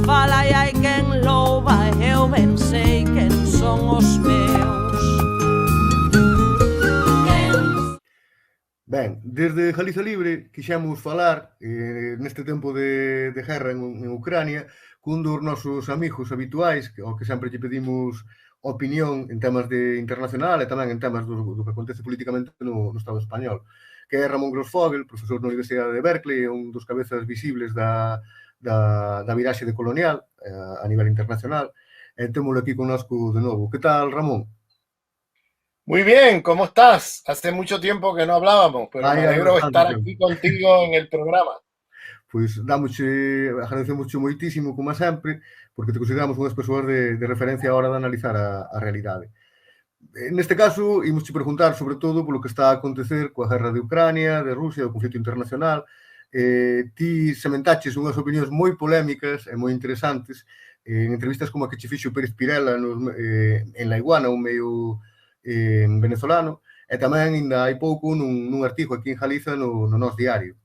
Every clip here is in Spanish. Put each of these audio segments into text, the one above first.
fala e hai quen louva, eu ben sei quen son os meus. Ben, desde Galiza Libre quixemos falar neste tempo de guerra en Ucrania cun dos nosos amigos habituais ao que sempre lle pedimos opinión en temas de internacional e tamén en temas do que acontece políticamente no Estado español, que é Ramón Grosfogel, profesor na Universidade de Berkeley, un dos cabezas visibles da viraxe de colonial a nivel internacional. Témolo aquí connosco de novo. Que tal, Ramón? Muy bien, ¿cómo estás? Hace mucho tiempo que no hablábamos, pero me alegro estar aquí contigo en el programa. Pois agradecemos moitísimo, como sempre, porque te consideramos unhas persoas de referencia a hora de analizar a realidade. Neste caso, imos te preguntar sobre todo polo que está a acontecer coa guerra de Ucrania, de Rusia, do conflito internacional. Ti sementaches unhas opinións moi polémicas e moi interesantes en entrevistas como a que che fixo Pérez Pirela en La Iguana, un medio venezolano, e tamén ainda hai pouco nun artigo aquí en Galiza no Nós Diario.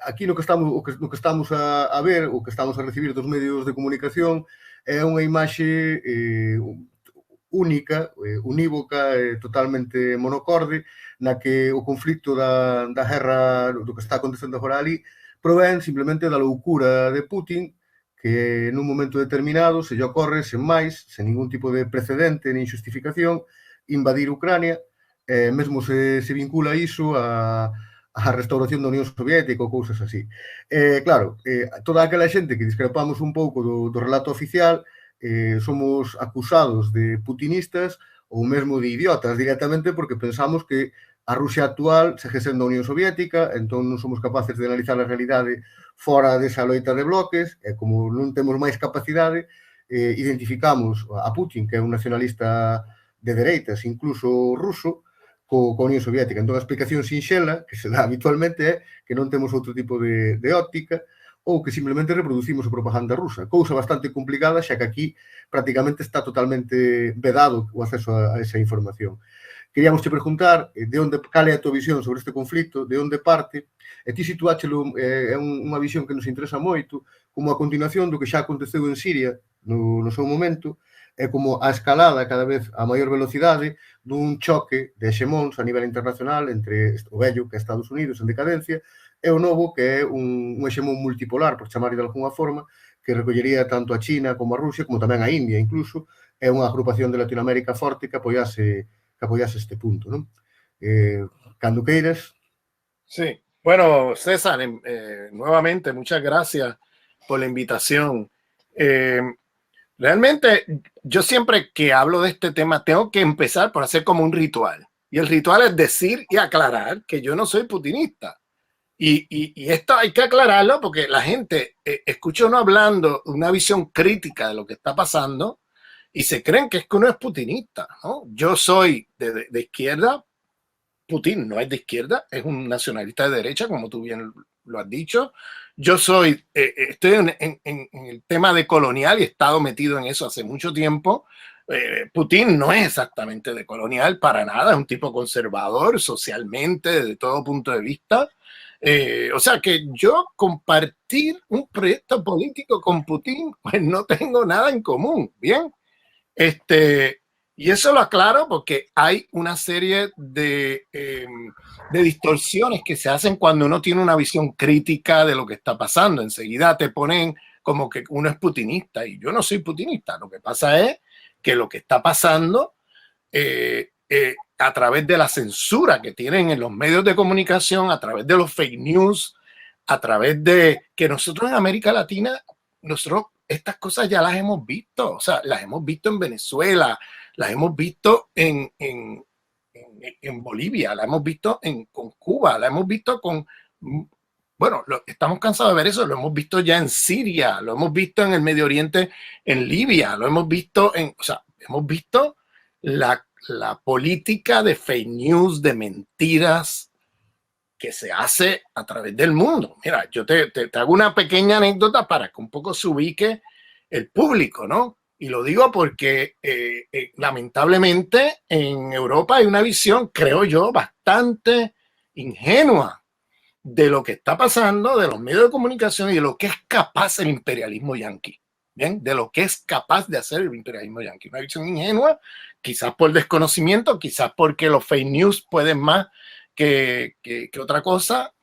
Aquí no que estamos a ver, o que estamos a recibir dos medios de comunicación é unha imaxe única, unívoca, totalmente monocorde, na que o conflito da guerra, do que está acontecendo agora ali, provén simplemente da loucura de Putin, que nun momento determinado se lle ocorre, sen máis, sen ningún tipo de precedente nin xustificación, invadir Ucrania, mesmo se vincula iso a restauración da Unión Soviética ou cousas así. Claro, toda aquela xente que discrepamos un pouco do relato oficial, somos acusados de putinistas ou mesmo de idiotas directamente porque pensamos que a Rusia actual segue sendo a Unión Soviética, entón non somos capaces de analizar a realidade fora desa loita de bloques, e como non temos máis capacidade, identificamos a Putin, que é un nacionalista de dereitas, incluso ruso, coa Unión Soviética. Entón, a explicación sinxela, que se dá habitualmente, é que non temos outro tipo de óptica ou que simplemente reproducimos a propaganda rusa. Cousa bastante complicada, xa que aquí prácticamente está totalmente vedado o acceso a esa información. Queríamos te preguntar cal é a tua visión sobre este conflito, de onde parte, e ti situáchelo, é unha visión que nos interesa moito, como a continuación do que xa aconteceu en Siria no seu momento, é como a escalada cada vez a maior velocidade dun choque de hexemóns a nivel internacional entre o vello, que é Estados Unidos en decadencia, e o novo, que é un hexemón multipolar, por chamarlle de alguna forma, que recollería tanto a China como a Rusia, como tamén a India, incluso, é unha agrupación de Latinoamérica forte que apoiase este punto, ¿no? Cando queiras. Sí, bueno, César, nuevamente, muchas gracias por la invitación. Realmente, yo siempre que hablo de este tema, tengo que empezar por hacer como un ritual. Y el ritual es decir y aclarar que yo no soy putinista. Y esto hay que aclararlo porque la gente escucha uno hablando una visión crítica de lo que está pasando y se creen que es que uno es putinista, ¿no? Yo soy de izquierda. Putin no es de izquierda, es un nacionalista de derecha, como tú bien lo has dicho. Yo estoy en el tema de colonial y he estado metido en eso hace mucho tiempo. Putin no es exactamente de colonial para nada, es un tipo conservador socialmente, desde todo punto de vista. O sea que yo compartir un proyecto político con Putin, pues no tengo nada en común, ¿bien? Y eso lo aclaro porque hay una serie de distorsiones que se hacen cuando uno tiene una visión crítica de lo que está pasando. Enseguida te ponen como que uno es putinista y yo no soy putinista. Lo que pasa es que lo que está pasando a través de la censura que tienen en los medios de comunicación, a través de los fake news, a través de que nosotros en América Latina, estas cosas ya las hemos visto, o sea, las hemos visto en Venezuela, las hemos visto en Bolivia, las hemos visto con Cuba, las hemos visto con, bueno, estamos cansados de ver eso, lo hemos visto ya en Siria, lo hemos visto en el Medio Oriente, en Libia, lo hemos visto o sea, hemos visto la política de fake news, de mentiras que se hace a través del mundo. Mira, yo te hago una pequeña anécdota para que un poco se ubique el público, ¿no? Y lo digo porque lamentablemente en Europa hay una visión, creo yo, bastante ingenua de lo que está pasando, de los medios de comunicación y de lo que es capaz el imperialismo yanqui. Bien, de lo que es capaz de hacer el imperialismo yanqui. Una visión ingenua, quizás por desconocimiento, quizás porque los fake news pueden más que otra cosa.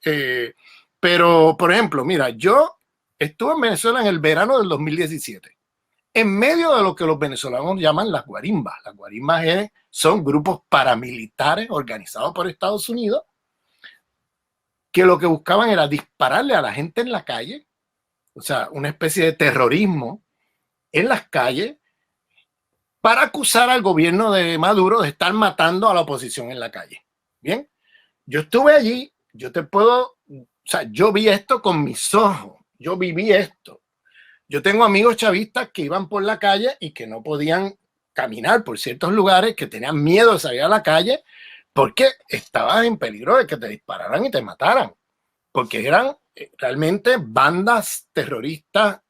Pero, por ejemplo, mira, yo estuve en Venezuela en el verano del 2017, en medio de lo que los venezolanos llaman las guarimbas. Las guarimbas son grupos paramilitares organizados por Estados Unidos que lo que buscaban era dispararle a la gente en la calle, o sea, una especie de terrorismo en las calles para acusar al gobierno de Maduro de estar matando a la oposición en la calle. Bien, yo estuve allí, yo te puedo, o sea, yo vi esto con mis ojos, yo viví esto. Yo tengo amigos chavistas que iban por la calle y que no podían caminar por ciertos lugares, que tenían miedo de salir a la calle porque estaban en peligro de que te dispararan y te mataran, porque eran realmente bandas terroristas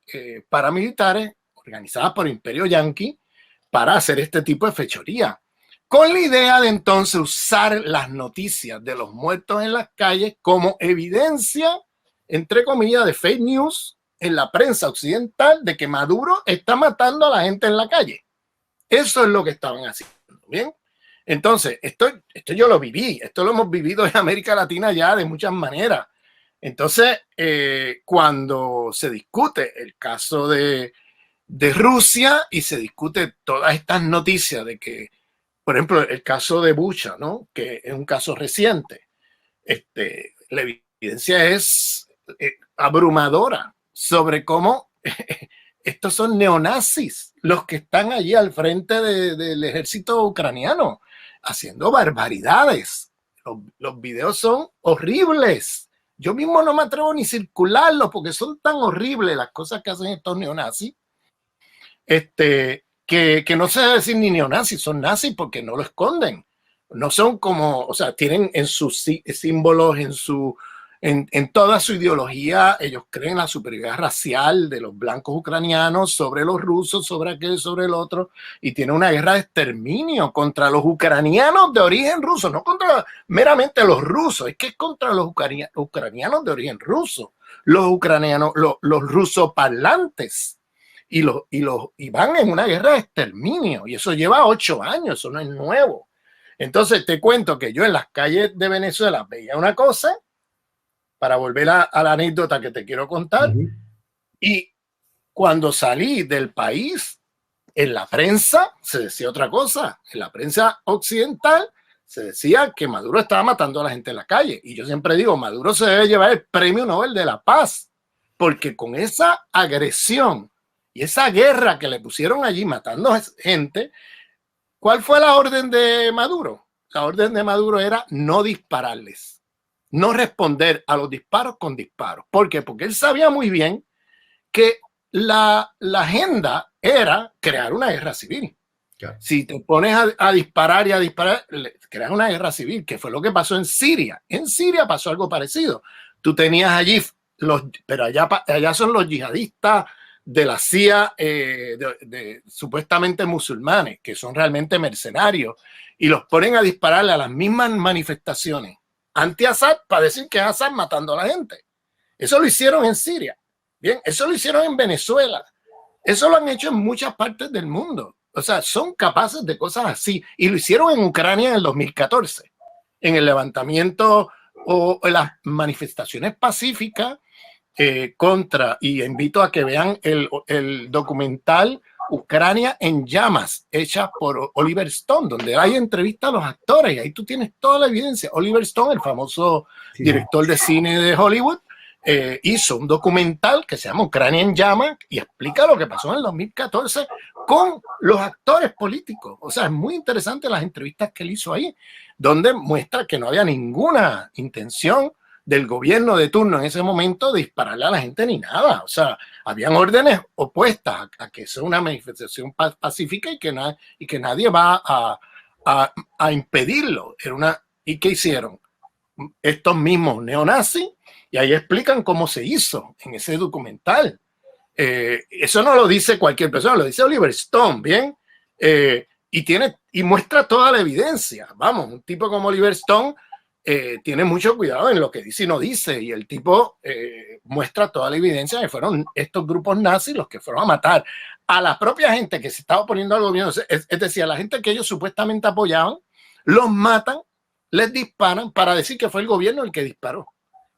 paramilitares organizadas por el Imperio Yanqui para hacer este tipo de fechoría, con la idea de entonces usar las noticias de los muertos en las calles como evidencia, entre comillas, de fake news en la prensa occidental de que Maduro está matando a la gente en la calle. Eso es lo que estaban haciendo, ¿bien? Entonces, esto yo lo viví, esto lo hemos vivido en América Latina ya de muchas maneras. Entonces, cuando se discute el caso de Rusia y se discute todas estas noticias de que, por ejemplo, el caso de Bucha, ¿no? Que es un caso reciente, la evidencia es abrumadora sobre cómo estos son neonazis los que están allí al frente del ejército ucraniano haciendo barbaridades. Los videos son horribles. Yo mismo no me atrevo ni circularlos porque son tan horribles las cosas que hacen estos neonazis, que no se debe decir ni neonazis, son nazis porque no lo esconden. No son como, o sea, tienen en sus símbolos, en toda su ideología, ellos creen en la superioridad racial de los blancos ucranianos sobre los rusos, sobre aquel, sobre el otro, y tiene una guerra de exterminio contra los ucranianos de origen ruso, no contra meramente los rusos, es que es contra los ucranianos de origen ruso, los ucranianos, los rusoparlantes, y van en una guerra de exterminio, y eso lleva 8 años, eso no es nuevo. Entonces te cuento que yo en las calles de Venezuela veía una cosa, para volver a la anécdota que te quiero contar, y cuando salí del país, en la prensa se decía otra cosa. En la prensa occidental se decía que Maduro estaba matando a la gente en la calle, y yo siempre digo, Maduro se debe llevar el Premio Nobel de la Paz, porque con esa agresión y esa guerra que le pusieron allí matando gente, ¿cuál fue la orden de Maduro? La orden de Maduro era no dispararles, no responder a los disparos con disparos. ¿Por qué? Porque él sabía muy bien que la agenda era crear una guerra civil. Claro. Si te pones a disparar y a disparar, creas una guerra civil, que fue lo que pasó en Siria. En Siria pasó algo parecido. Tú tenías allí, pero allá son los yihadistas de la CIA, supuestamente musulmanes, que son realmente mercenarios, y los ponen a dispararle a las mismas manifestaciones anti-Assad para decir que es Assad matando a la gente. Eso lo hicieron en Siria. Bien, eso lo hicieron en Venezuela. Eso lo han hecho en muchas partes del mundo. O sea, son capaces de cosas así. Y lo hicieron en Ucrania en el 2014, en el levantamiento o en las manifestaciones pacíficas contra, y invito a que vean el documental Ucrania en llamas, hecha por Oliver Stone, donde hay entrevistas a los actores y ahí tú tienes toda la evidencia. Oliver Stone, el famoso director de cine de Hollywood, hizo un documental que se llama Ucrania en llamas y explica lo que pasó en el 2014 con los actores políticos. O sea, es muy interesante las entrevistas que él hizo ahí, donde muestra que no había ninguna intención del gobierno de turno en ese momento de dispararle a la gente ni nada. O sea, habían órdenes opuestas a que sea una manifestación pacífica y que nadie va a impedirlo. ¿Y qué hicieron? Estos mismos neonazis, y ahí explican cómo se hizo en ese documental. Eso no lo dice cualquier persona, lo dice Oliver Stone, ¿bien? Y muestra toda la evidencia. Vamos, un tipo como Oliver Stone tiene mucho cuidado en lo que dice y no dice, y el tipo muestra toda la evidencia de que fueron estos grupos nazis los que fueron a matar a la propia gente que se estaba oponiendo al gobierno, es decir, a la gente que ellos supuestamente apoyaban, los matan, les disparan para decir que fue el gobierno el que disparó.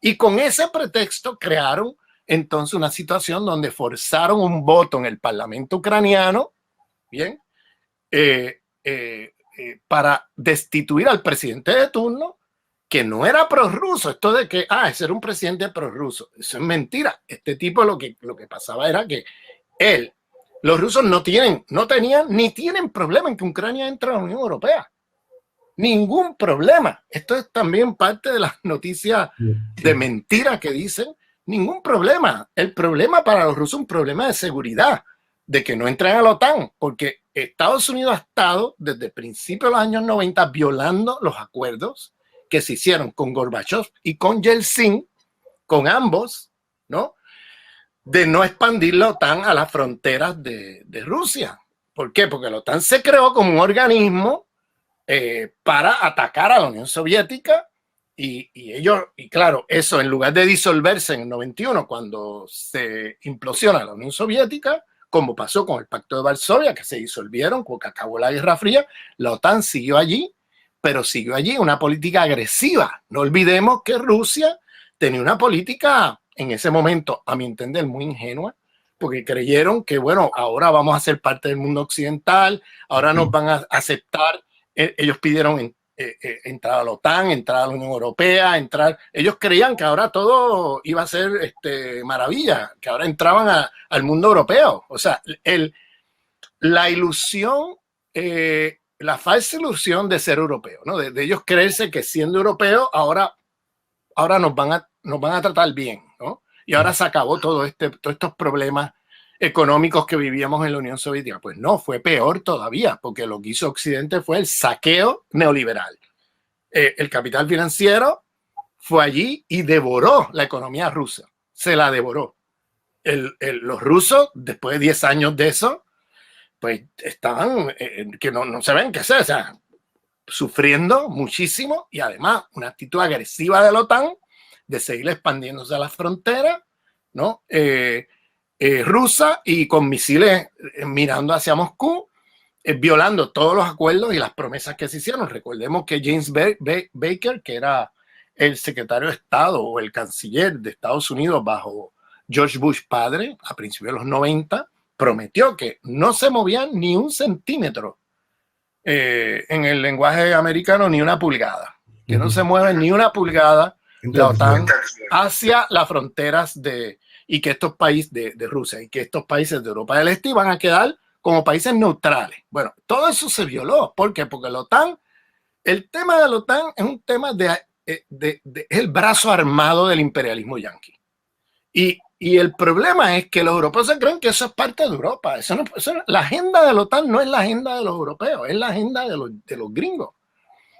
Y con ese pretexto crearon entonces una situación donde forzaron un voto en el Parlamento ucraniano, bien, para destituir al presidente de turno, que no era prorruso. Esto de que, ese era un presidente prorruso, eso es mentira. Este tipo lo que pasaba era que los rusos no tenían ni tienen problema en que Ucrania entre a la Unión Europea. Ningún problema. Esto es también parte de las noticias de mentira que dicen. Ningún problema. El problema para los rusos es un problema de seguridad, de que no entren a la OTAN, porque Estados Unidos ha estado desde principios de los años 90 violando los acuerdos que se hicieron con Gorbachev y con Yeltsin, con ambos, ¿no? De no expandir la OTAN a las fronteras de Rusia. ¿Por qué? Porque la OTAN se creó como un organismo para atacar a la Unión Soviética y claro, eso en lugar de disolverse en el 91 cuando se implosiona la Unión Soviética, como pasó con el Pacto de Varsovia, que se disolvieron porque acabó la Guerra Fría, la OTAN siguió allí, pero siguió allí una política agresiva. No olvidemos que Rusia tenía una política en ese momento, a mi entender, muy ingenua, porque creyeron que, bueno, ahora vamos a ser parte del mundo occidental, ahora nos van a aceptar. Ellos pidieron entrar a la OTAN, entrar a la Unión Europea, ellos creían que ahora todo iba a ser maravilla, que ahora entraban al mundo europeo. O sea, la ilusión, la falsa ilusión de ser europeo, ¿no? De ellos creerse que siendo europeo ahora nos van a tratar bien, ¿no? Y ahora se acabó todos estos problemas económicos que vivíamos en la Unión Soviética. Pues no, fue peor todavía, porque lo que hizo Occidente fue el saqueo neoliberal. El capital financiero fue allí y devoró la economía rusa, se la devoró. Los rusos, después de 10 años de eso, pues estaban que no saben qué hacer, o sea, sufriendo muchísimo, y además una actitud agresiva de la OTAN de seguir expandiéndose a la frontera, ¿no? Rusa, y con misiles mirando hacia Moscú, violando todos los acuerdos y las promesas que se hicieron. Recordemos que James Baker, que era el secretario de Estado o el canciller de Estados Unidos bajo George Bush padre, a principios de los 90, prometió que no se movían ni un centímetro, en el lenguaje americano, ni una pulgada, que no se mueve ni una pulgada la OTAN hacia las fronteras y que estos países de Rusia y que estos países de Europa del Este iban a quedar como países neutrales. Bueno, todo eso se violó. ¿Por qué? Porque la OTAN, el tema de la OTAN es un tema es el brazo armado del imperialismo yanqui. Y el problema es que los europeos se creen que eso es parte de Europa. La agenda de la OTAN no es la agenda de los europeos, es la agenda de los gringos.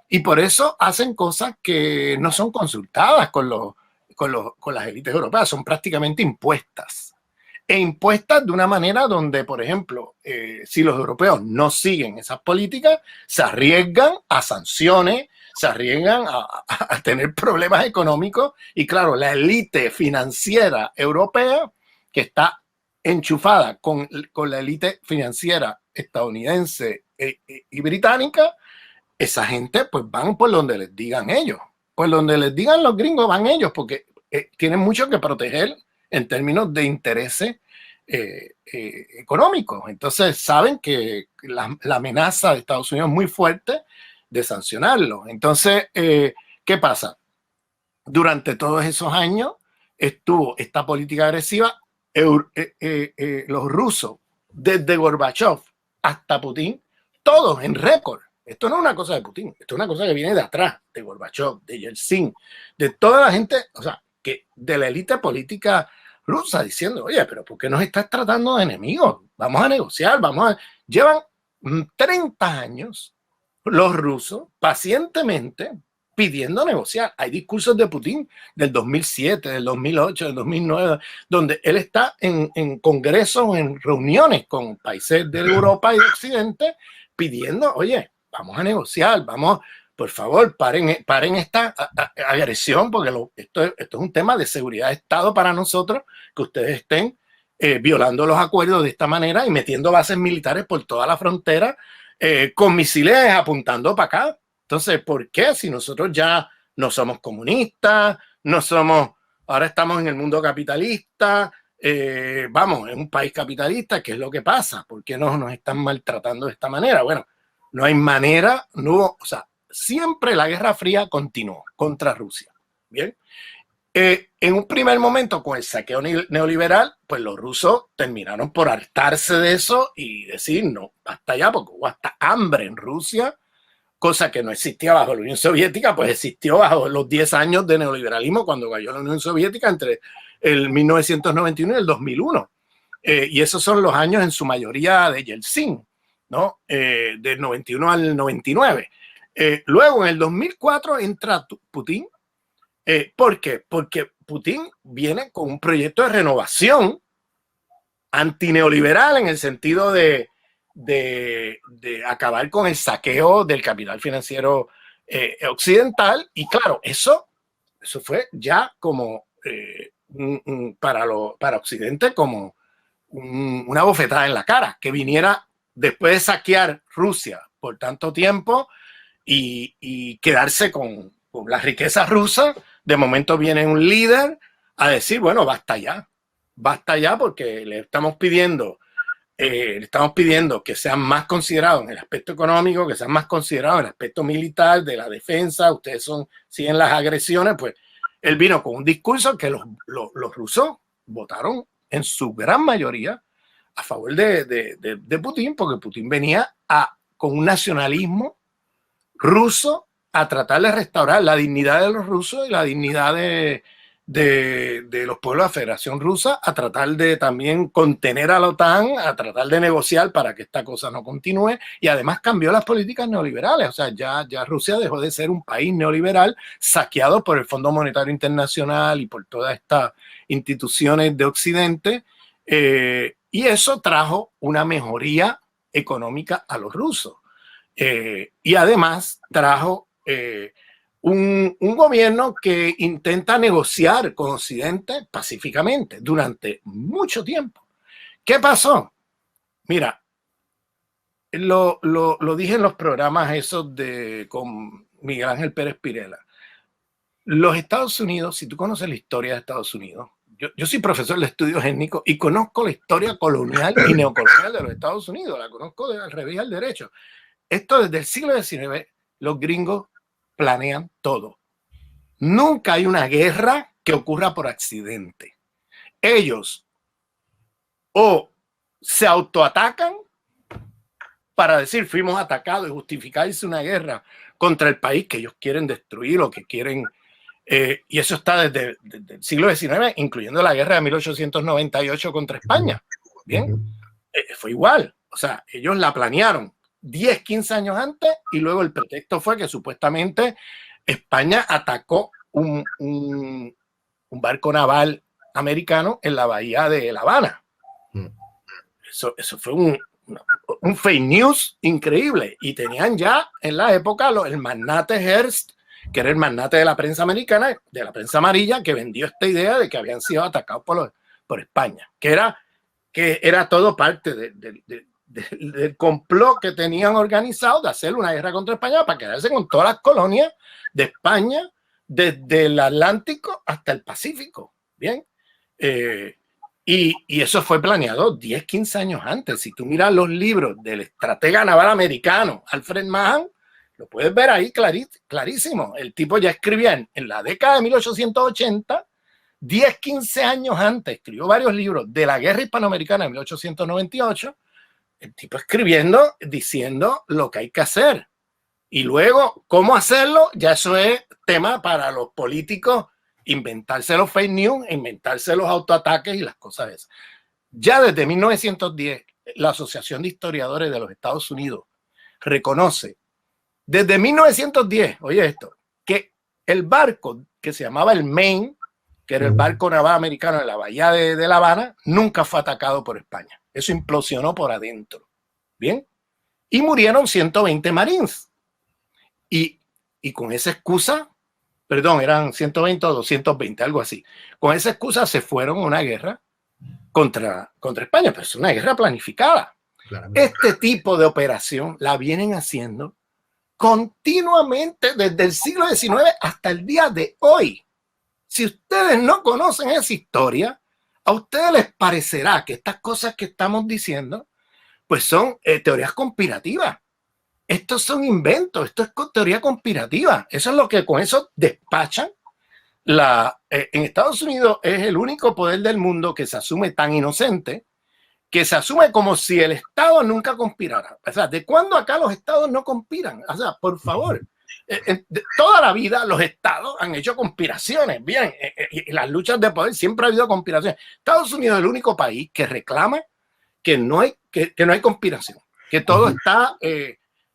Y por eso hacen cosas que no son consultadas con las élites europeas, son prácticamente impuestas. E impuestas de una manera donde, por ejemplo, si los europeos no siguen esas políticas, se arriesgan a sanciones, se arriesgan a tener problemas económicos. Y claro, la élite financiera europea, que está enchufada con la élite financiera estadounidense y británica, esa gente pues van por donde les digan ellos. Por donde les digan los gringos van ellos, porque tienen mucho que proteger en términos de intereses económicos. Entonces saben que la amenaza de Estados Unidos es muy fuerte de sancionarlo. Entonces, ¿qué pasa? Durante todos esos años estuvo esta política agresiva. Los rusos, desde Gorbachev hasta Putin, todos en récord. Esto no es una cosa de Putin, esto es una cosa que viene de atrás, de Gorbachev, de Yeltsin, de toda la gente, o sea, que de la élite política rusa, diciendo, oye, pero ¿por qué nos estás tratando de enemigos? Vamos a negociar, Llevan 30 años los rusos pacientemente pidiendo negociar. Hay discursos de Putin del 2007, del 2008, del 2009, donde él está en congresos, en reuniones con países de Europa y de Occidente, pidiendo, oye, vamos a negociar, por favor, paren esta agresión, porque esto es un tema de seguridad de Estado para nosotros, que ustedes estén violando los acuerdos de esta manera y metiendo bases militares por toda la frontera con misiles apuntando para acá. Entonces, ¿por qué? Si nosotros ya no somos comunistas, ahora estamos en el mundo capitalista, vamos, en un país capitalista, ¿qué es lo que pasa? ¿Por qué nos están maltratando de esta manera? Bueno, no hay manera, o sea, siempre la Guerra Fría continuó contra Rusia. Bien. En un primer momento, con el saqueo neoliberal, pues los rusos terminaron por hartarse de eso y decir, no, hasta allá, porque hubo hasta hambre en Rusia, cosa que no existía bajo la Unión Soviética, pues existió bajo los 10 años de neoliberalismo cuando cayó la Unión Soviética entre el 1991 y el 2001. Y esos son los años en su mayoría de Yeltsin, ¿no? Del 91 al 99. Luego, en el 2004, entra Putin. ¿Por qué? Porque Putin viene con un proyecto de renovación antineoliberal en el sentido de acabar con el saqueo del capital financiero occidental. Y claro, eso fue ya como para Occidente como una bofetada en la cara, que viniera después de saquear Rusia por tanto tiempo y quedarse con las riquezas rusas. De momento viene un líder a decir, bueno, basta ya, porque le estamos pidiendo que sean más considerados en el aspecto económico, que sean más considerados en el aspecto militar, de la defensa, ustedes siguen las agresiones. Pues él vino con un discurso que los rusos votaron en su gran mayoría a favor de Putin, porque Putin venía con un nacionalismo ruso a tratar de restaurar la dignidad de los rusos y la dignidad de los pueblos de la Federación Rusa, a tratar de también contener a la OTAN, a tratar de negociar para que esta cosa no continúe, y además cambió las políticas neoliberales. O sea, ya Rusia dejó de ser un país neoliberal saqueado por el Fondo Monetario Internacional y por todas estas instituciones de Occidente, y eso trajo una mejoría económica a los rusos. Y además trajo un gobierno que intenta negociar con Occidente pacíficamente durante mucho tiempo. ¿Qué pasó? Mira, lo dije en los programas esos con Miguel Ángel Pérez Pirela. Los Estados Unidos, si tú conoces la historia de Estados Unidos, yo soy profesor de estudios étnicos y conozco la historia colonial y neocolonial de los Estados Unidos, la conozco al revés y al derecho. Esto desde el siglo XIX, los gringos planean todo. Nunca hay una guerra que ocurra por accidente. Ellos o se autoatacan para decir fuimos atacados y justificarse una guerra contra el país que ellos quieren destruir o que quieren. Y eso está desde el siglo XIX, incluyendo la guerra de 1898 contra España. Bien, fue igual. O sea, ellos la planearon 10, 15 años antes, y luego el pretexto fue que supuestamente España atacó un barco naval americano en la bahía de La Habana. Eso fue un fake news increíble, y tenían ya en la época el magnate Hearst, que era el magnate de la prensa americana, de la prensa amarilla, que vendió esta idea de que habían sido atacados por España, que era todo parte del complot que tenían organizado de hacer una guerra contra España para quedarse con todas las colonias de España desde el Atlántico hasta el Pacífico. Bien, y eso fue planeado 10, 15 años antes. Si tú miras los libros del estratega naval americano Alfred Mahan, lo puedes ver ahí clarísimo. El tipo ya escribía en la década de 1880, 10, 15 años antes, escribió varios libros de la guerra hispanoamericana de 1898, el tipo escribiendo, diciendo lo que hay que hacer. Y luego, ¿cómo hacerlo? Ya eso es tema para los políticos, inventarse los fake news, inventarse los autoataques y las cosas esas. Ya desde 1910, la Asociación de Historiadores de los Estados Unidos reconoce, desde 1910, oye esto, que el barco que se llamaba el Maine, que era el barco naval americano en la bahía de La Habana, nunca fue atacado por España. Eso implosionó por adentro. Bien. Y murieron 120 marines. Y Y con esa excusa, perdón, eran 120 o 220, algo así. Con esa excusa se fueron a una guerra contra España, pero es una guerra planificada. Claramente. Este tipo de operación la vienen haciendo continuamente desde el siglo XIX hasta el día de hoy. Si ustedes no conocen esa historia, a ustedes les parecerá que estas cosas que estamos diciendo pues son teorías conspirativas. Estos son inventos, esto es teoría conspirativa. Eso es lo que con eso despachan. En Estados Unidos es el único poder del mundo que se asume tan inocente, que se asume como si el Estado nunca conspirara. O sea, ¿de cuándo acá los Estados no conspiran? O sea, por favor, toda la vida los Estados han hecho conspiraciones. Bien, en las luchas de poder siempre ha habido conspiraciones. Estados Unidos es el único país que reclama que no hay conspiración, que todo está...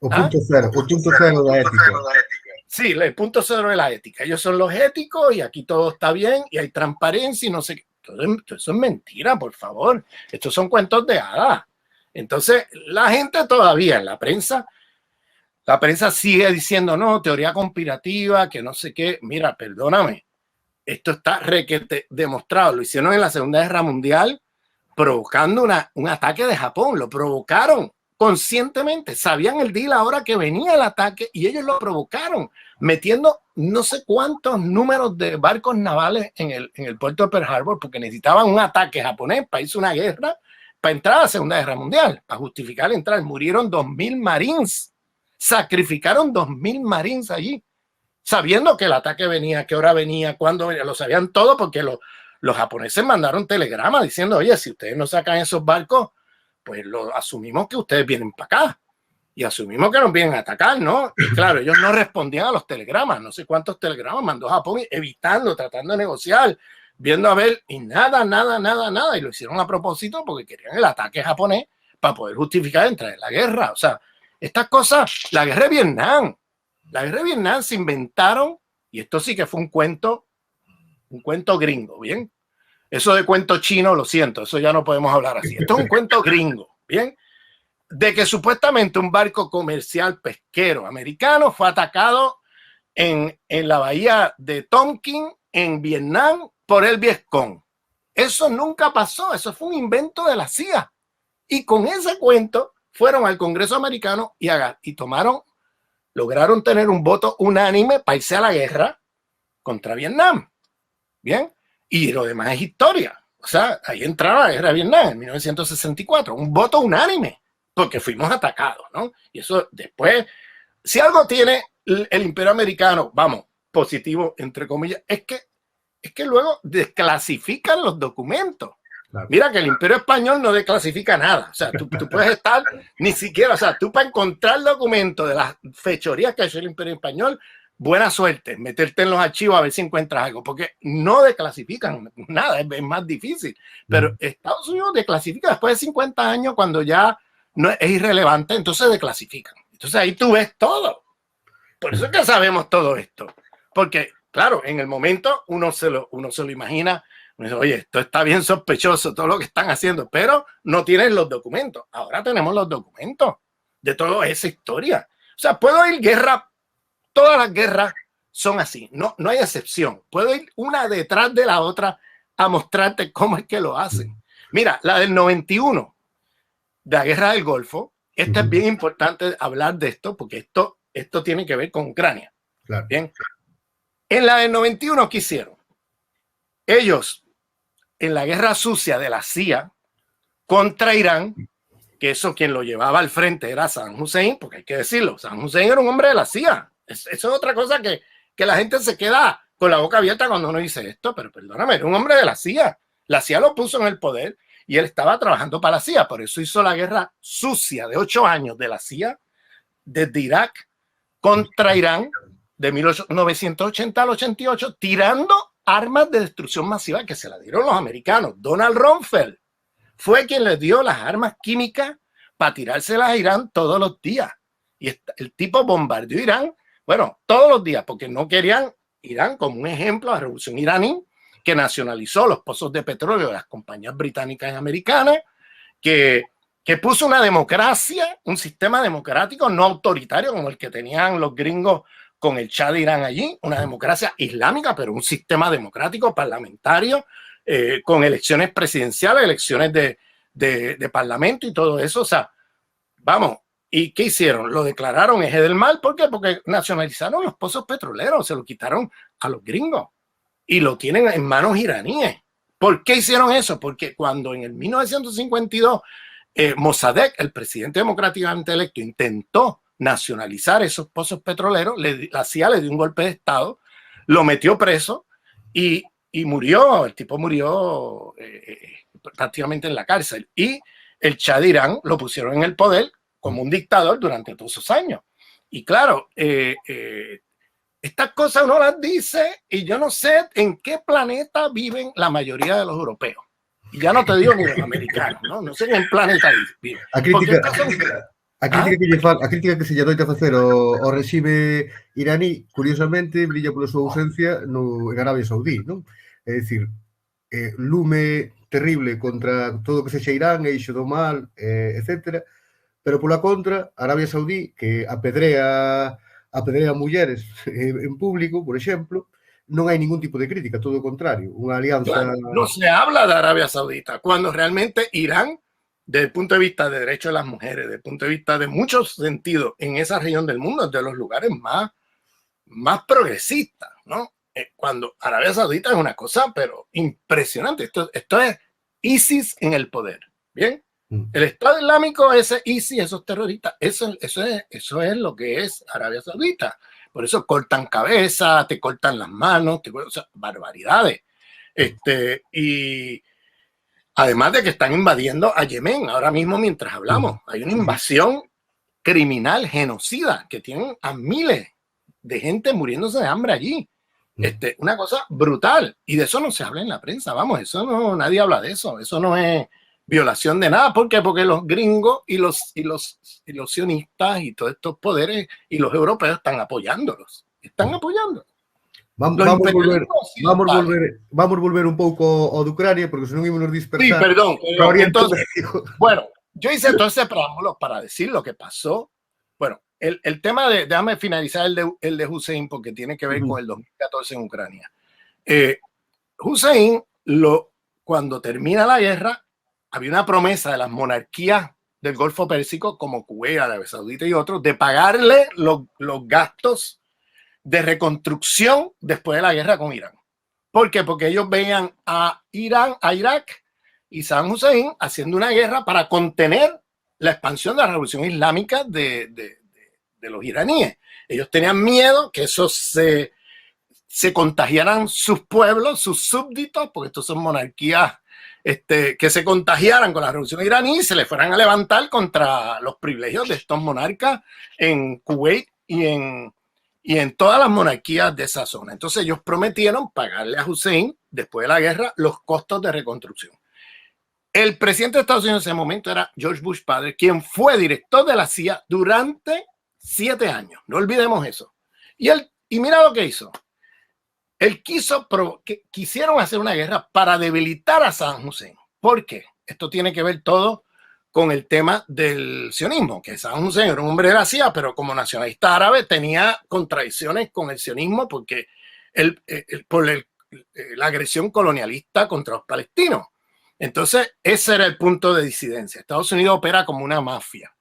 o punto cero de la ética. Sí, el punto cero de la ética. Ellos son los éticos y aquí todo está bien y hay transparencia y no sé qué. Todo eso es mentira, por favor. Estos son cuentos de hadas. Entonces, la gente todavía en la prensa sigue diciendo, no, teoría conspirativa, que no sé qué. Mira, perdóname, esto está requete demostrado. Lo hicieron en la Segunda Guerra Mundial provocando un ataque de Japón. Lo provocaron conscientemente. Sabían el día y la hora que venía el ataque y ellos lo provocaron, metiendo no sé cuántos números de barcos navales en el puerto de Pearl Harbor porque necesitaban un ataque japonés para irse a una guerra, para entrar a la Segunda Guerra Mundial, para justificar entrar. Murieron 2.000 marines, sacrificaron 2.000 marines allí, sabiendo que el ataque venía, qué hora venía, cuándo venía, lo sabían todo porque los japoneses mandaron telegramas diciendo, oye, si ustedes no sacan esos barcos, pues lo asumimos que ustedes vienen para acá y asumimos que nos vienen a atacar, ¿no? Y claro, ellos no respondían a los telegramas, no sé cuántos telegramas mandó Japón evitando, tratando de negociar, viendo a ver y nada, y lo hicieron a propósito porque querían el ataque japonés para poder justificar entrar en la guerra. O sea, estas cosas, la guerra de Vietnam se inventaron y esto sí que fue un cuento gringo, ¿bien? Eso de cuento chino, lo siento, eso ya no podemos hablar así. Esto es un cuento gringo, ¿bien? De que supuestamente un barco comercial pesquero americano fue atacado en la bahía de Tonkin, en Vietnam, por el Vietcong. Eso nunca pasó, eso fue un invento de la CIA. Y con ese cuento fueron al Congreso americano y lograron tener un voto unánime para irse a la guerra contra Vietnam. ¿Bien? Y lo demás es historia. O sea, ahí entraron a la guerra de Vietnam en 1964. Un voto unánime, porque fuimos atacados, ¿no? Y eso después, si algo tiene el imperio americano, vamos, positivo, entre comillas, es que luego desclasifican los documentos. Claro. Mira que el imperio español no desclasifica nada. O sea, tú puedes estar ni siquiera, o sea, tú para encontrar documentos de las fechorías que ha hecho el imperio español, buena suerte, meterte en los archivos a ver si encuentras algo, porque no desclasifican nada, es más difícil. Pero Estados Unidos desclasifica después de 50 años cuando ya no es irrelevante, entonces desclasifican. Entonces ahí tú ves todo. Por eso es que sabemos todo esto. Porque, claro, en el momento uno se lo imagina, uno dice, oye, esto está bien sospechoso, todo lo que están haciendo, pero no tienen los documentos. Ahora tenemos los documentos de toda esa historia. O sea, puedo ir guerra. Todas las guerras son así, no hay excepción. Puedo ir una detrás de la otra a mostrarte cómo es que lo hacen. Mira, la del 91, de la guerra del Golfo, esta es bien importante hablar de esto porque esto tiene que ver con Ucrania. Claro. Bien. En la del 91, ¿qué hicieron? Ellos, en la guerra sucia de la CIA contra Irán, que eso quien lo llevaba al frente era Saddam Hussein, porque hay que decirlo, Saddam Hussein era un hombre de la CIA. Eso es otra cosa que la gente se queda con la boca abierta cuando uno dice esto, pero perdóname, era un hombre de la CIA. La CIA lo puso en el poder y él estaba trabajando para la CIA. Por eso hizo la guerra sucia de 8 años de la CIA desde Irak contra Irán de 1980 al 88, tirando armas de destrucción masiva que se las dieron los americanos. Donald Rumsfeld fue quien les dio las armas químicas para tirárselas a Irán todos los días. Y el tipo bombardeó Irán, bueno, todos los días, porque no querían Irán como un ejemplo a la revolución iraní, que nacionalizó los pozos de petróleo de las compañías británicas y americanas, que puso una democracia, un sistema democrático no autoritario como el que tenían los gringos con el Shah de Irán allí, una democracia islámica, pero un sistema democrático parlamentario, con elecciones presidenciales, elecciones de parlamento y todo eso. O sea, vamos, ¿y qué hicieron? Lo declararon eje del mal. ¿Por qué? Porque nacionalizaron los pozos petroleros, se lo quitaron a los gringos y lo tienen en manos iraníes. ¿Por qué hicieron eso? Porque cuando en el 1952 Mossadegh, el presidente democráticamente electo, intentó nacionalizar esos pozos petroleros, la CIA le dio un golpe de Estado, lo metió preso y murió. El tipo murió prácticamente en la cárcel. Y el Shah de Irán lo pusieron en el poder como un dictador durante todos esos años. Y claro, estas cosas uno las dice y yo no sé en qué planeta viven la mayoría de los europeos. Y ya no te digo ni los americanos, ¿no? No sé en qué planeta viven. A crítica que se lle doita facer ao regime iraní, curiosamente, brilla pola súa ausencia en Arabia Saudí, non? É dicir, lume terrible contra todo o que sexa Irán, eixo do mal, etc. Pero pola contra, Arabia Saudí, que apedrea mulleres en público, por exemplo, non hai ningún tipo de crítica, todo o contrario, unha alianza... Claro, no se habla de Arabia Saudita, cuando realmente Irán, desde el punto de vista de derechos de las mujeres, desde el punto de vista de muchos sentidos, en esa región del mundo, es de los lugares más progresistas, ¿no? Cuando Arabia Saudita es una cosa, pero impresionante. Esto es ISIS en el poder, ¿bien? El Estado Islámico, ese ISIS, esos terroristas, eso es lo que es Arabia Saudita. Por eso cortan cabezas, te cortan las manos, o sea, barbaridades. Y además de que están invadiendo a Yemen, ahora mismo mientras hablamos, hay una invasión criminal, genocida, que tienen a miles de gente muriéndose de hambre allí. Una cosa brutal. Y de eso no se habla en la prensa, vamos, eso no, nadie habla de eso. Eso no es violación de nada. ¿Por qué? Porque los gringos y los sionistas y todos estos poderes y los europeos están apoyándolos. Están apoyando. Vamos volver un pouco ao de Ucrania, porque senón ímonos dispersar. Sí, perdón. Entonces, bueno, yo hice todo ese preámbulo para decir lo que pasó. Bueno, el tema déjame finalizar el de Hussein, porque tiene que ver con el 2014 en Ucrania. Hussein, cuando termina la guerra, había una promesa de las monarquías del Golfo Pérsico, como Kuwait, Arabia Saudita y otros, de pagarle los gastos de reconstrucción después de la guerra con Irán. ¿Por qué? Porque ellos veían a Irak y Saddam Hussein haciendo una guerra para contener la expansión de la revolución islámica de los iraníes. Ellos tenían miedo que eso se contagiaran sus pueblos, sus súbditos, porque estos son monarquías que se contagiaran con la revolución iraní y se le fueran a levantar contra los privilegios de estos monarcas en Kuwait y en todas las monarquías de esa zona. Entonces ellos prometieron pagarle a Hussein, después de la guerra, los costos de reconstrucción. El presidente de Estados Unidos en ese momento era George Bush padre, quien fue director de la CIA durante 7 años. No olvidemos eso. Y mira lo que hizo. Él quisieron hacer una guerra para debilitar a Saddam Hussein. ¿Por qué? Esto tiene que ver todo con el tema del sionismo, que Saddam Hussein era un hombre de la CIA, pero como nacionalista árabe tenía contradicciones con el sionismo porque por la agresión colonialista contra los palestinos. Entonces, ese era el punto de disidencia. Estados Unidos opera como una mafia,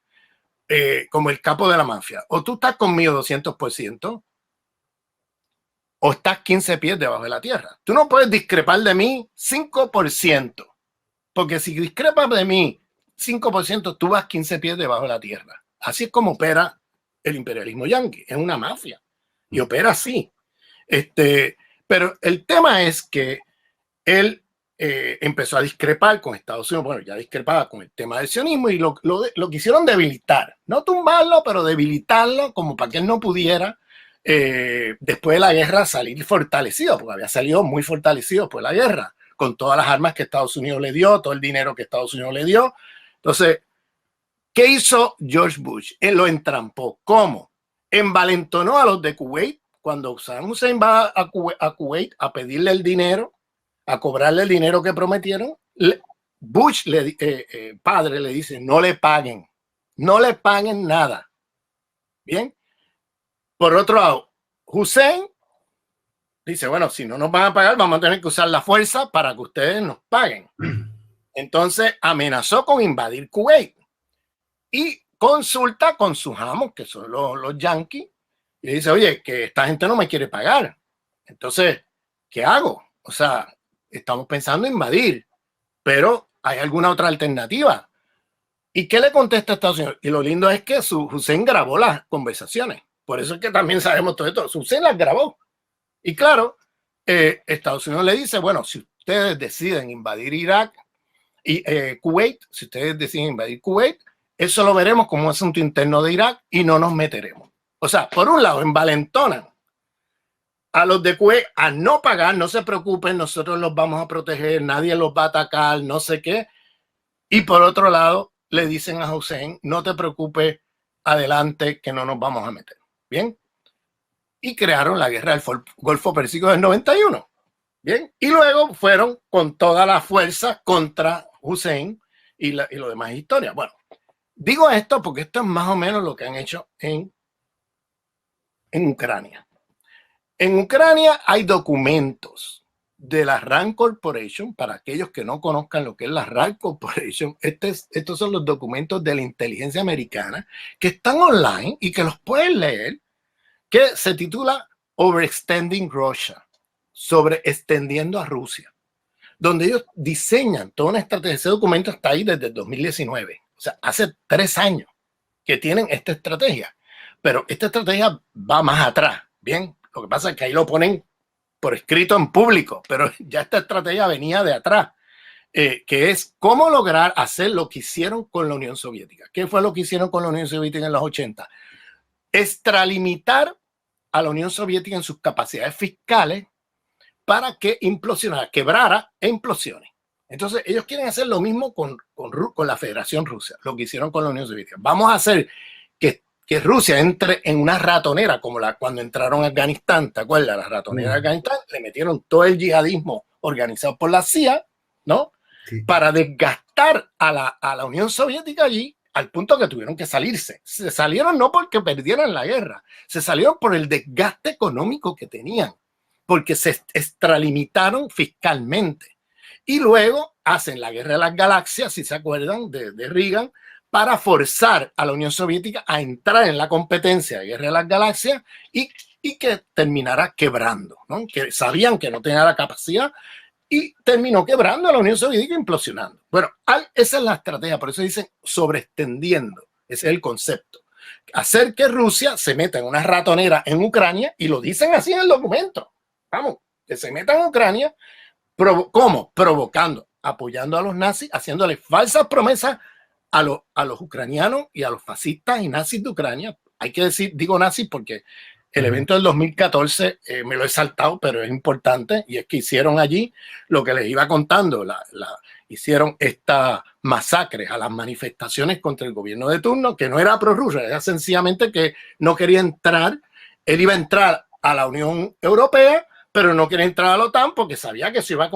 como el capo de la mafia. O tú estás conmigo 200%, o estás 15 pies debajo de la tierra. Tú no puedes discrepar de mí 5%, porque si discrepas de mí 5%, tú vas 15 pies debajo de la tierra. Así es como opera el imperialismo yanqui. Es una mafia y opera así. Pero el tema es que él empezó a discrepar con Estados Unidos. Bueno, ya discrepaba con el tema del sionismo y lo quisieron debilitar. No tumbarlo, pero debilitarlo como para que él no pudiera después de la guerra salir fortalecido, porque había salido muy fortalecido después de la guerra, con todas las armas que Estados Unidos le dio, todo el dinero que Estados Unidos le dio. Entonces, ¿qué hizo George Bush? Él lo entrampó. ¿Cómo? Envalentonó a los de Kuwait. Cuando Saddam Hussein va a Kuwait a pedirle el dinero, a cobrarle el dinero que prometieron, Bush, padre, le dice, no le paguen nada. Bien. Por otro lado, Hussein dice, bueno, si no nos van a pagar, vamos a tener que usar la fuerza para que ustedes nos paguen. Entonces amenazó con invadir Kuwait y consulta con sus amos, que son los yanquis, y le dice, oye, que esta gente no me quiere pagar. Entonces, ¿qué hago? O sea, estamos pensando en invadir, pero ¿hay alguna otra alternativa? ¿Y qué le contesta a Estados Unidos? Y lo lindo es que Hussein grabó las conversaciones. Por eso es que también sabemos todo esto. Hussein las grabó. Y claro, Estados Unidos le dice, bueno, si ustedes deciden invadir Irak y Kuwait, si ustedes deciden invadir Kuwait, eso lo veremos como un asunto interno de Irak y no nos meteremos. O sea, por un lado, envalentonan a los de Kuwait a no pagar, no se preocupen, nosotros los vamos a proteger, nadie los va a atacar, no sé qué. Y por otro lado, le dicen a Hussein, no te preocupes, adelante, que no nos vamos a meter. Bien. Y crearon la guerra del Golfo Pérsico del 91. Bien. Y luego fueron con toda la fuerza contra Hussein y lo demás es historia. Bueno, digo esto porque esto es más o menos lo que han hecho en Ucrania. En Ucrania hay documentos de la RAND Corporation. Para aquellos que no conozcan lo que es la RAND Corporation, estos son los documentos de la inteligencia americana que están online y que los pueden leer, que se titula Overextending Russia, sobre extendiendo a Rusia, donde ellos diseñan toda una estrategia. Ese documento está ahí desde el 2019, o sea, hace 3 años que tienen esta estrategia, pero esta estrategia va más atrás. Bien, lo que pasa es que ahí lo ponen por escrito en público, pero ya esta estrategia venía de atrás, que es cómo lograr hacer lo que hicieron con la Unión Soviética. ¿Qué fue lo que hicieron con la Unión Soviética en los 80? Extralimitar a la Unión Soviética en sus capacidades fiscales para que implosionara, quebrara e implosione. Entonces ellos quieren hacer lo mismo con la Federación Rusa, lo que hicieron con la Unión Soviética. Vamos a hacer que Rusia entre en una ratonera como cuando entraron a Afganistán. ¿Te acuerdas? La ratonera de Afganistán, le metieron todo el yihadismo organizado por la CIA, ¿no? Sí. Para desgastar a la Unión Soviética allí, al punto que tuvieron que salirse. Se salieron no porque perdieran la guerra, se salieron por el desgaste económico que tenían, porque se extralimitaron fiscalmente. Y luego hacen la guerra de las galaxias, si se acuerdan, de Reagan, para forzar a la Unión Soviética a entrar en la competencia de guerra de las galaxias y que terminara quebrando, ¿no? Que sabían que no tenía la capacidad y terminó quebrando a la Unión Soviética, implosionando. Bueno, esa es la estrategia, por eso dicen sobreextendiendo, ese es el concepto. Hacer que Rusia se meta en una ratonera en Ucrania, y lo dicen así en el documento. Vamos, que se meta en Ucrania, ¿cómo? Provocando, apoyando a los nazis, haciéndoles falsas promesas a los ucranianos y a los fascistas y nazis de Ucrania. Hay que decir, digo nazis porque el evento del 2014 me lo he saltado, pero es importante, y es que hicieron allí lo que les iba contando, hicieron esta masacre a las manifestaciones contra el gobierno de turno, que no era prorrusia, era sencillamente que no quería entrar. Él iba a entrar a la Unión Europea, pero no quería entrar a la OTAN porque sabía que se iba a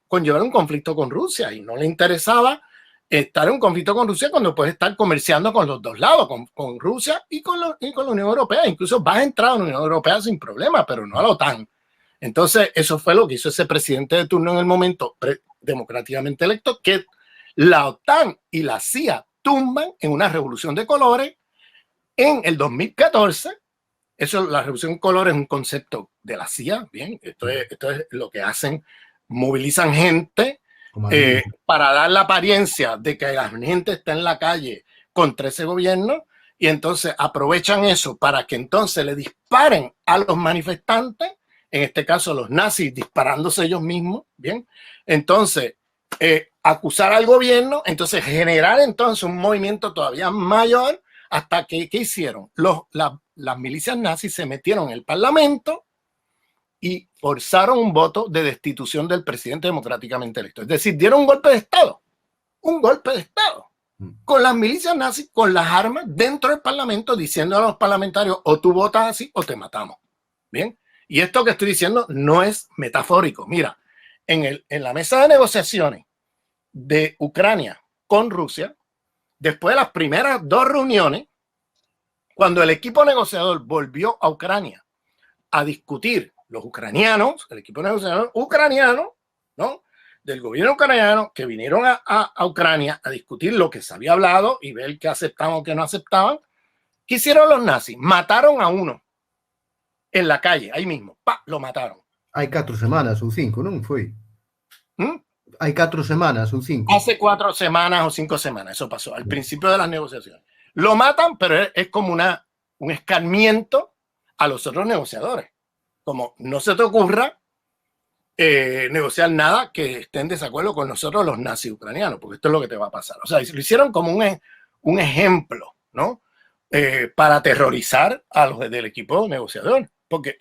conllevar un conflicto con Rusia y no le interesaba estar en un conflicto con Rusia cuando puedes estar comerciando con los dos lados, con Rusia y con la Unión Europea. Incluso vas a entrar a la Unión Europea sin problema, pero no a la OTAN. Entonces, eso fue lo que hizo ese presidente de turno en el momento democráticamente electo, que la OTAN y la CIA tumban en una revolución de colores en el 2014. Eso, la revolución de colores es un concepto de la CIA. Bien, esto es lo que hacen, movilizan gente para dar la apariencia de que la gente está en la calle contra ese gobierno, y entonces aprovechan eso para que entonces le disparen a los manifestantes, en este caso los nazis disparándose ellos mismos. Bien, entonces acusar al gobierno, entonces generar entonces un movimiento todavía mayor, hasta que ¿qué hicieron? Las milicias nazis se metieron en el parlamento y forzaron un voto de destitución del presidente democráticamente electo. Es decir, dieron un golpe de Estado. Un golpe de Estado. Con las milicias nazis, con las armas dentro del parlamento, diciendo a los parlamentarios, o tú votas así o te matamos. Bien. Y esto que estoy diciendo no es metafórico. Mira, en la mesa de negociaciones de Ucrania con Rusia, después de las primeras 2 reuniones, cuando el equipo negociador volvió a Ucrania a discutir los ucranianos, el equipo negociador ucraniano, ¿no? Del gobierno ucraniano, que vinieron a Ucrania a discutir lo que se había hablado y ver qué aceptaban o qué no aceptaban. ¿Qué hicieron los nazis? Mataron a uno en la calle, ahí mismo. ¡Pah! Lo mataron. Hai 4 semanas ou 5, non foi? ¿Mm? Hai 4 semanas ou 5. Hace 4 semanas o 5 semanas, eso pasó, al principio de las negociaciones. Lo matan, pero es como un escarmiento a los otros negociadores. Como no se te ocurra negociar nada que esté en desacuerdo con nosotros los nazis ucranianos, porque esto es lo que te va a pasar. O sea, lo hicieron como un ejemplo, ¿no? Para aterrorizar a los del equipo negociador. Porque,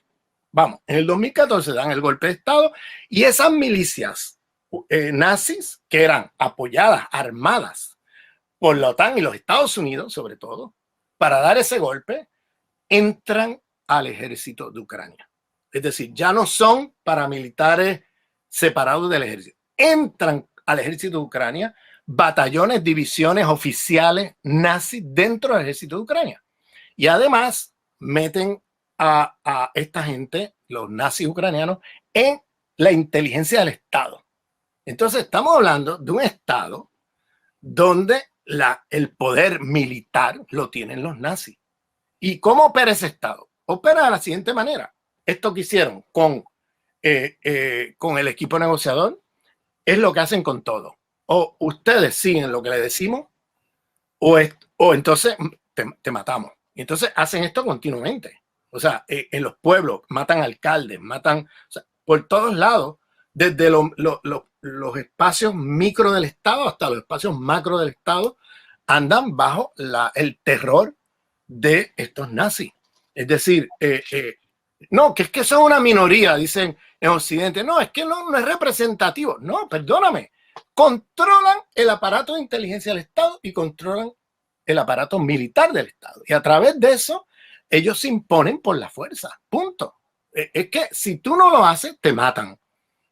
vamos, en el 2014 dan el golpe de Estado y esas milicias nazis, que eran apoyadas, armadas por la OTAN y los Estados Unidos, sobre todo, para dar ese golpe, entran al ejército de Ucrania. Es decir, ya no son paramilitares separados del ejército. Entran al ejército de Ucrania batallones, divisiones oficiales nazis dentro del ejército de Ucrania. Y además meten a esta gente, los nazis ucranianos, en la inteligencia del Estado. Entonces estamos hablando de un Estado donde el poder militar lo tienen los nazis. ¿Y cómo opera ese Estado? Opera de la siguiente manera. Esto que hicieron con el equipo negociador es lo que hacen con todo. O ustedes siguen lo que le decimos o entonces te matamos. Y entonces hacen esto continuamente. O sea, en los pueblos matan alcaldes, matan, o sea, por todos lados, desde los espacios micro del Estado hasta los espacios macro del Estado, andan bajo el terror de estos nazis. Es decir, no, que es que son una minoría, dicen en Occidente. No, es que no es representativo. No, perdóname. Controlan el aparato de inteligencia del Estado y controlan el aparato militar del Estado. Y a través de eso, ellos se imponen por la fuerza. Punto. Es que si tú no lo haces, te matan.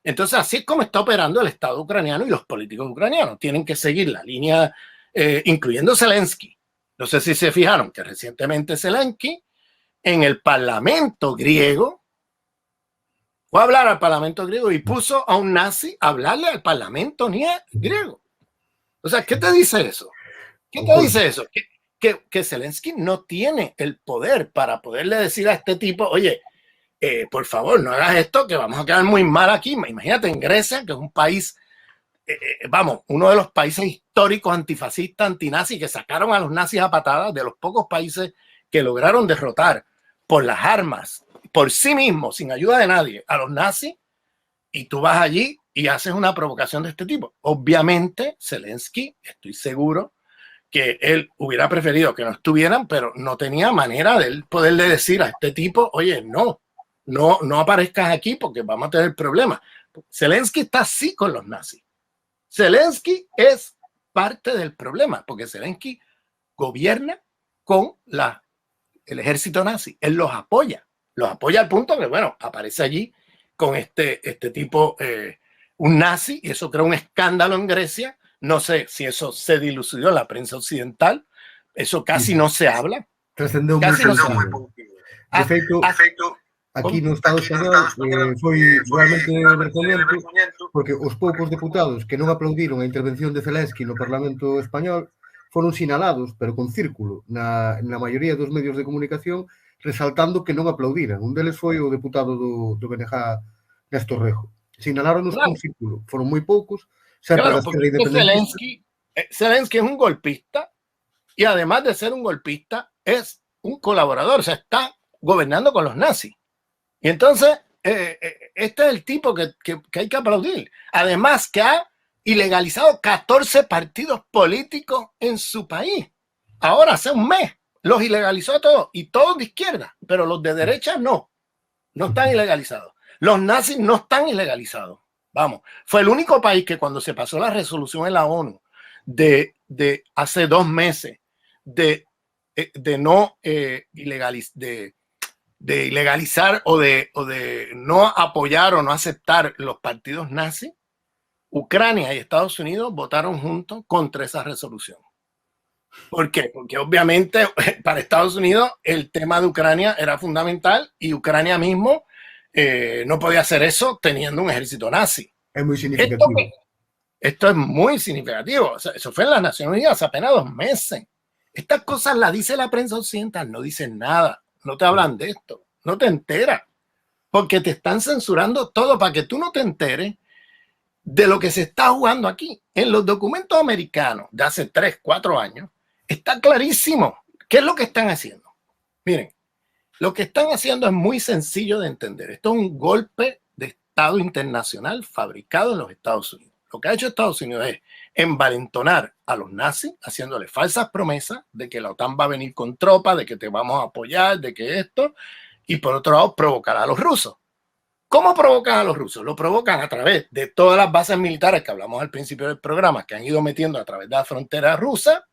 Entonces, así es como está operando el Estado ucraniano y los políticos ucranianos. Tienen que seguir la línea, incluyendo Zelensky. No sé si se fijaron que recientemente Zelensky en el Parlamento griego fue a hablar al Parlamento griego y puso a un nazi a hablarle al Parlamento griego. O sea, ¿qué te dice eso? ¿Qué te dice eso? Que Zelensky no tiene el poder para poderle decir a este tipo, oye, por favor, no hagas esto, que vamos a quedar muy mal aquí. Imagínate en Grecia, que es un país, vamos, uno de los países históricos antifascistas, antinazis, que sacaron a los nazis a patadas, de los pocos países que lograron derrotar por las armas, por sí mismos, sin ayuda de nadie, a los nazis, y tú vas allí y haces una provocación de este tipo. Obviamente, Zelensky, estoy seguro que él hubiera preferido que no estuvieran, pero no tenía manera de él poderle decir a este tipo, oye, no aparezcas aquí porque vamos a tener problemas. Zelensky está así con los nazis. Zelensky es parte del problema, porque Zelensky gobierna con el ejército nazi. Él los apoya al punto que, bueno, aparece allí con este tipo, un nazi, y eso creó un escándalo en Grecia. No sé si eso se dilucidó en la prensa occidental, eso casi no se habla. Trascendeu Casi moi no se pouco. habla. De feito, aquí no Estado español foi realmente vergoñento porque os poucos deputados que non aplaudiron a intervención de Zelensky no Parlamento español foron sinalados, pero con círculo, na maioría dos medios de comunicación, resaltando que non aplaudiran. Un deles foi o deputado do BNG, Néstor Rejo. Sinaláronos con círculo. Foron moi poucos. Claro, porque Zelensky es un golpista y además de ser un golpista, es un colaborador, o sea, está gobernando con los nazis. Y entonces, este es el tipo que hay que aplaudir. Además que ha ilegalizado 14 partidos políticos en su país. Ahora, hace un mes, los ilegalizó a todos, y todos de izquierda, pero los de derecha no están ilegalizados. Los nazis no están ilegalizados. Vamos, fue el único país que cuando se pasó la resolución en la ONU de hace 2 meses de no ilegalizar o de no apoyar o no aceptar los partidos nazis, Ucrania y Estados Unidos votaron juntos contra esa resolución. ¿Por qué? Porque obviamente para Estados Unidos el tema de Ucrania era fundamental y Ucrania mismo no podía hacer eso teniendo un ejército nazi. Es muy significativo. Esto es muy significativo. O sea, eso fue en las Naciones Unidas hace apenas 2 meses. Estas cosas las dice la prensa occidental, no dicen nada, no te hablan de esto, no te enteras, porque te están censurando todo para que tú no te enteres de lo que se está jugando aquí. En los documentos americanos de hace 3, 4 años, está clarísimo qué es lo que están haciendo. Miren, lo que están haciendo es muy sencillo de entender. Esto es un golpe de Estado internacional fabricado en los Estados Unidos. Lo que ha hecho Estados Unidos es envalentonar a los nazis, haciéndole falsas promesas de que la OTAN va a venir con tropas, de que te vamos a apoyar, de que esto, y por otro lado provocar a los rusos. ¿Cómo provocan a los rusos? Lo provocan a través de todas las bases militares que hablamos al principio del programa, que han ido metiendo a través de la frontera rusa,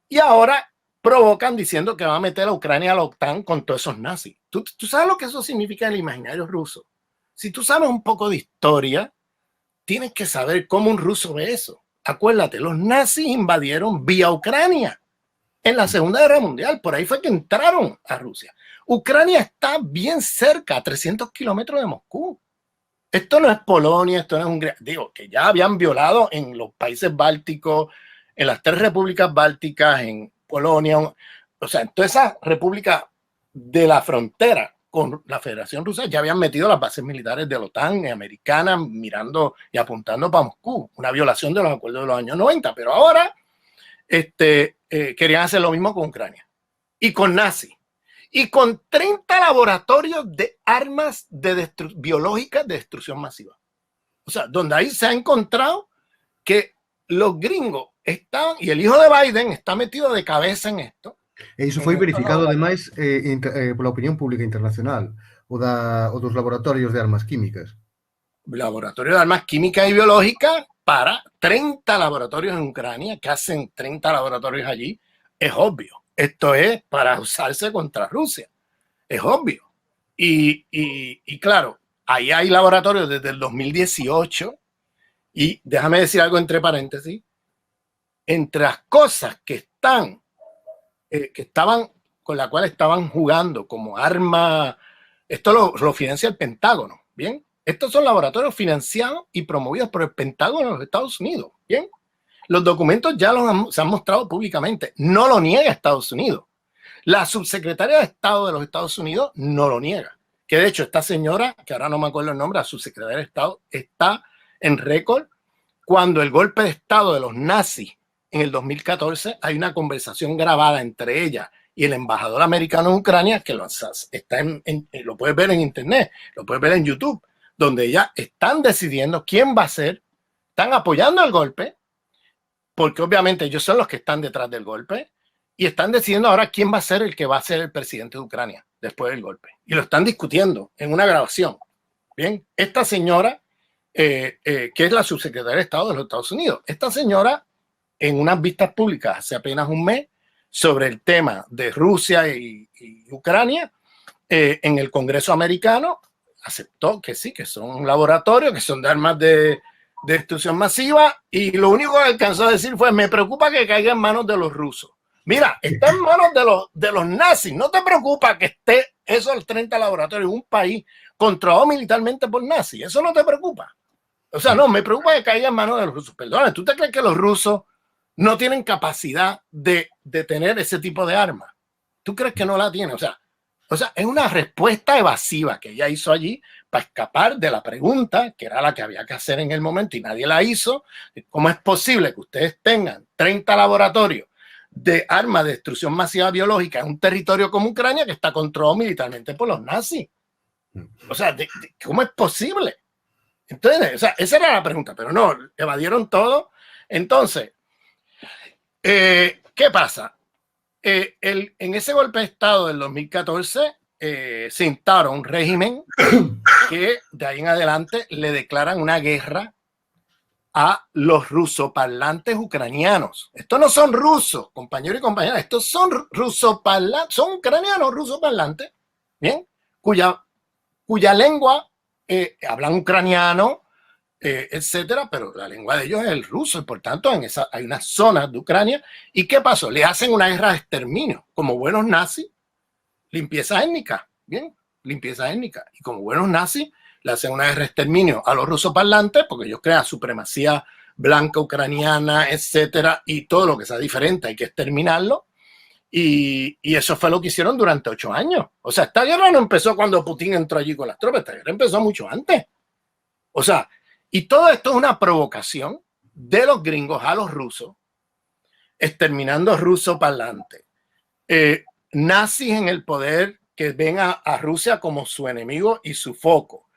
y ahora provocan diciendo que va a meter a Ucrania a la OTAN con todos esos nazis. ¿Tú sabes lo que eso significa en el imaginario ruso? Si tú sabes un poco de historia, tienes que saber cómo un ruso ve eso. Acuérdate, los nazis invadieron vía Ucrania en la Segunda Guerra Mundial. Por ahí fue que entraron a Rusia. Ucrania está bien cerca, a 300 kilómetros de Moscú. Esto no es Polonia, esto no es Hungría. Digo, que ya habían violado en los países bálticos, en las 3 repúblicas bálticas, en Polonia, o sea, en todas esas repúblicas de la frontera con la Federación Rusa ya habían metido las bases militares de la OTAN americanas mirando y apuntando para Moscú, una violación de los acuerdos de los años 90, pero ahora querían hacer lo mismo con Ucrania y con nazis y con 30 laboratorios de armas biológicas de destrucción masiva. O sea, donde ahí se ha encontrado que los gringos están, y el hijo de Biden está metido de cabeza en esto. E iso foi verificado, ademais, pola opinión pública internacional, o dos laboratorios de armas químicas. Laboratorios de armas químicas y biológicas para 30 laboratorios en Ucrania, que hacen 30 laboratorios allí. Es obvio. Esto es para usarse contra Rusia. Es obvio. Y claro, ahí hay laboratorios desde el 2018. Y déjame decir algo entre paréntesis. Entre las cosas que estaban, con la cual estaban jugando como arma, esto lo financia el Pentágono, ¿bien? Estos son laboratorios financiados y promovidos por el Pentágono de los Estados Unidos, ¿bien? Los documentos ya se han mostrado públicamente, no lo niega Estados Unidos. La subsecretaria de Estado de los Estados Unidos no lo niega, que de hecho esta señora, que ahora no me acuerdo el nombre, la subsecretaria de Estado, está en récord. Cuando el golpe de Estado de los nazis en el 2014, hay una conversación grabada entre ella y el embajador americano en Ucrania, que lo puedes ver en internet, lo puedes ver en YouTube, donde ya están decidiendo quién va a ser, están apoyando el golpe, porque obviamente ellos son los que están detrás del golpe, y están decidiendo ahora quién va a ser el que va a ser el presidente de Ucrania después del golpe. Y lo están discutiendo en una grabación. Bien, esta señora, que es la subsecretaria de Estado de los Estados Unidos, esta señora, en unas vistas públicas hace apenas un mes sobre el tema de Rusia y Ucrania, en el Congreso americano, aceptó que sí, que son laboratorios, que son de armas de destrucción masiva, y lo único que alcanzó a decir fue: me preocupa que caiga en manos de los rusos. Mira, está en manos de los nazis. No te preocupa que esté esos 30 laboratorios en un país controlado militarmente por nazis. Eso no te preocupa. O sea, no, me preocupa que caiga en manos de los rusos. Perdona, ¿tú te crees que los rusos no tienen capacidad de tener ese tipo de armas? ¿Tú crees que no la tienen? O sea, es una respuesta evasiva que ella hizo allí para escapar de la pregunta, que era la que había que hacer en el momento y nadie la hizo. ¿Cómo es posible que ustedes tengan 30 laboratorios de armas de destrucción masiva biológica en un territorio como Ucrania que está controlado militarmente por los nazis? O sea, ¿cómo es posible? Entonces, o sea, esa era la pregunta, pero no, evadieron todo. Entonces, ¿qué pasa? En ese golpe de Estado del 2014 se instaura un régimen que de ahí en adelante le declaran una guerra a los rusoparlantes ucranianos. Estos no son rusos, compañeros y compañeras, estos son rusoparlantes, son ucranianos rusoparlantes, ¿bien? Cuya lengua hablan ucraniano, etcétera, pero la lengua de ellos es el ruso y por tanto hay unas zonas de Ucrania. ¿Y qué pasó? Le hacen una guerra de exterminio, como buenos nazis, limpieza étnica, bien, limpieza étnica. Y como buenos nazis, le hacen una guerra de exterminio a los rusos parlantes, porque ellos crean supremacía blanca ucraniana, etcétera, y todo lo que sea diferente hay que exterminarlo. Y eso fue lo que hicieron durante 8 años. O sea, esta guerra no empezó cuando Putin entró allí con las tropas, esta guerra empezó mucho antes. O sea, y todo esto es una provocación de los gringos a los rusos, exterminando ruso parlante. Nazis en el poder que ven a Rusia como su enemigo y su foco.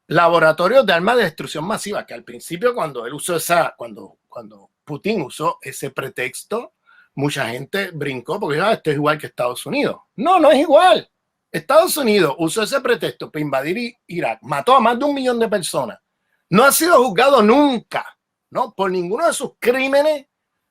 Laboratorios de armas de destrucción masiva, que al principio cuando él usó cuando Putin usó ese pretexto, mucha gente brincó porque dijo, esto es igual que Estados Unidos. No, no es igual. Estados Unidos usó ese pretexto para invadir Irak, mató a más de 1 millón de personas. No ha sido juzgado nunca, ¿no? Por ninguno de sus crímenes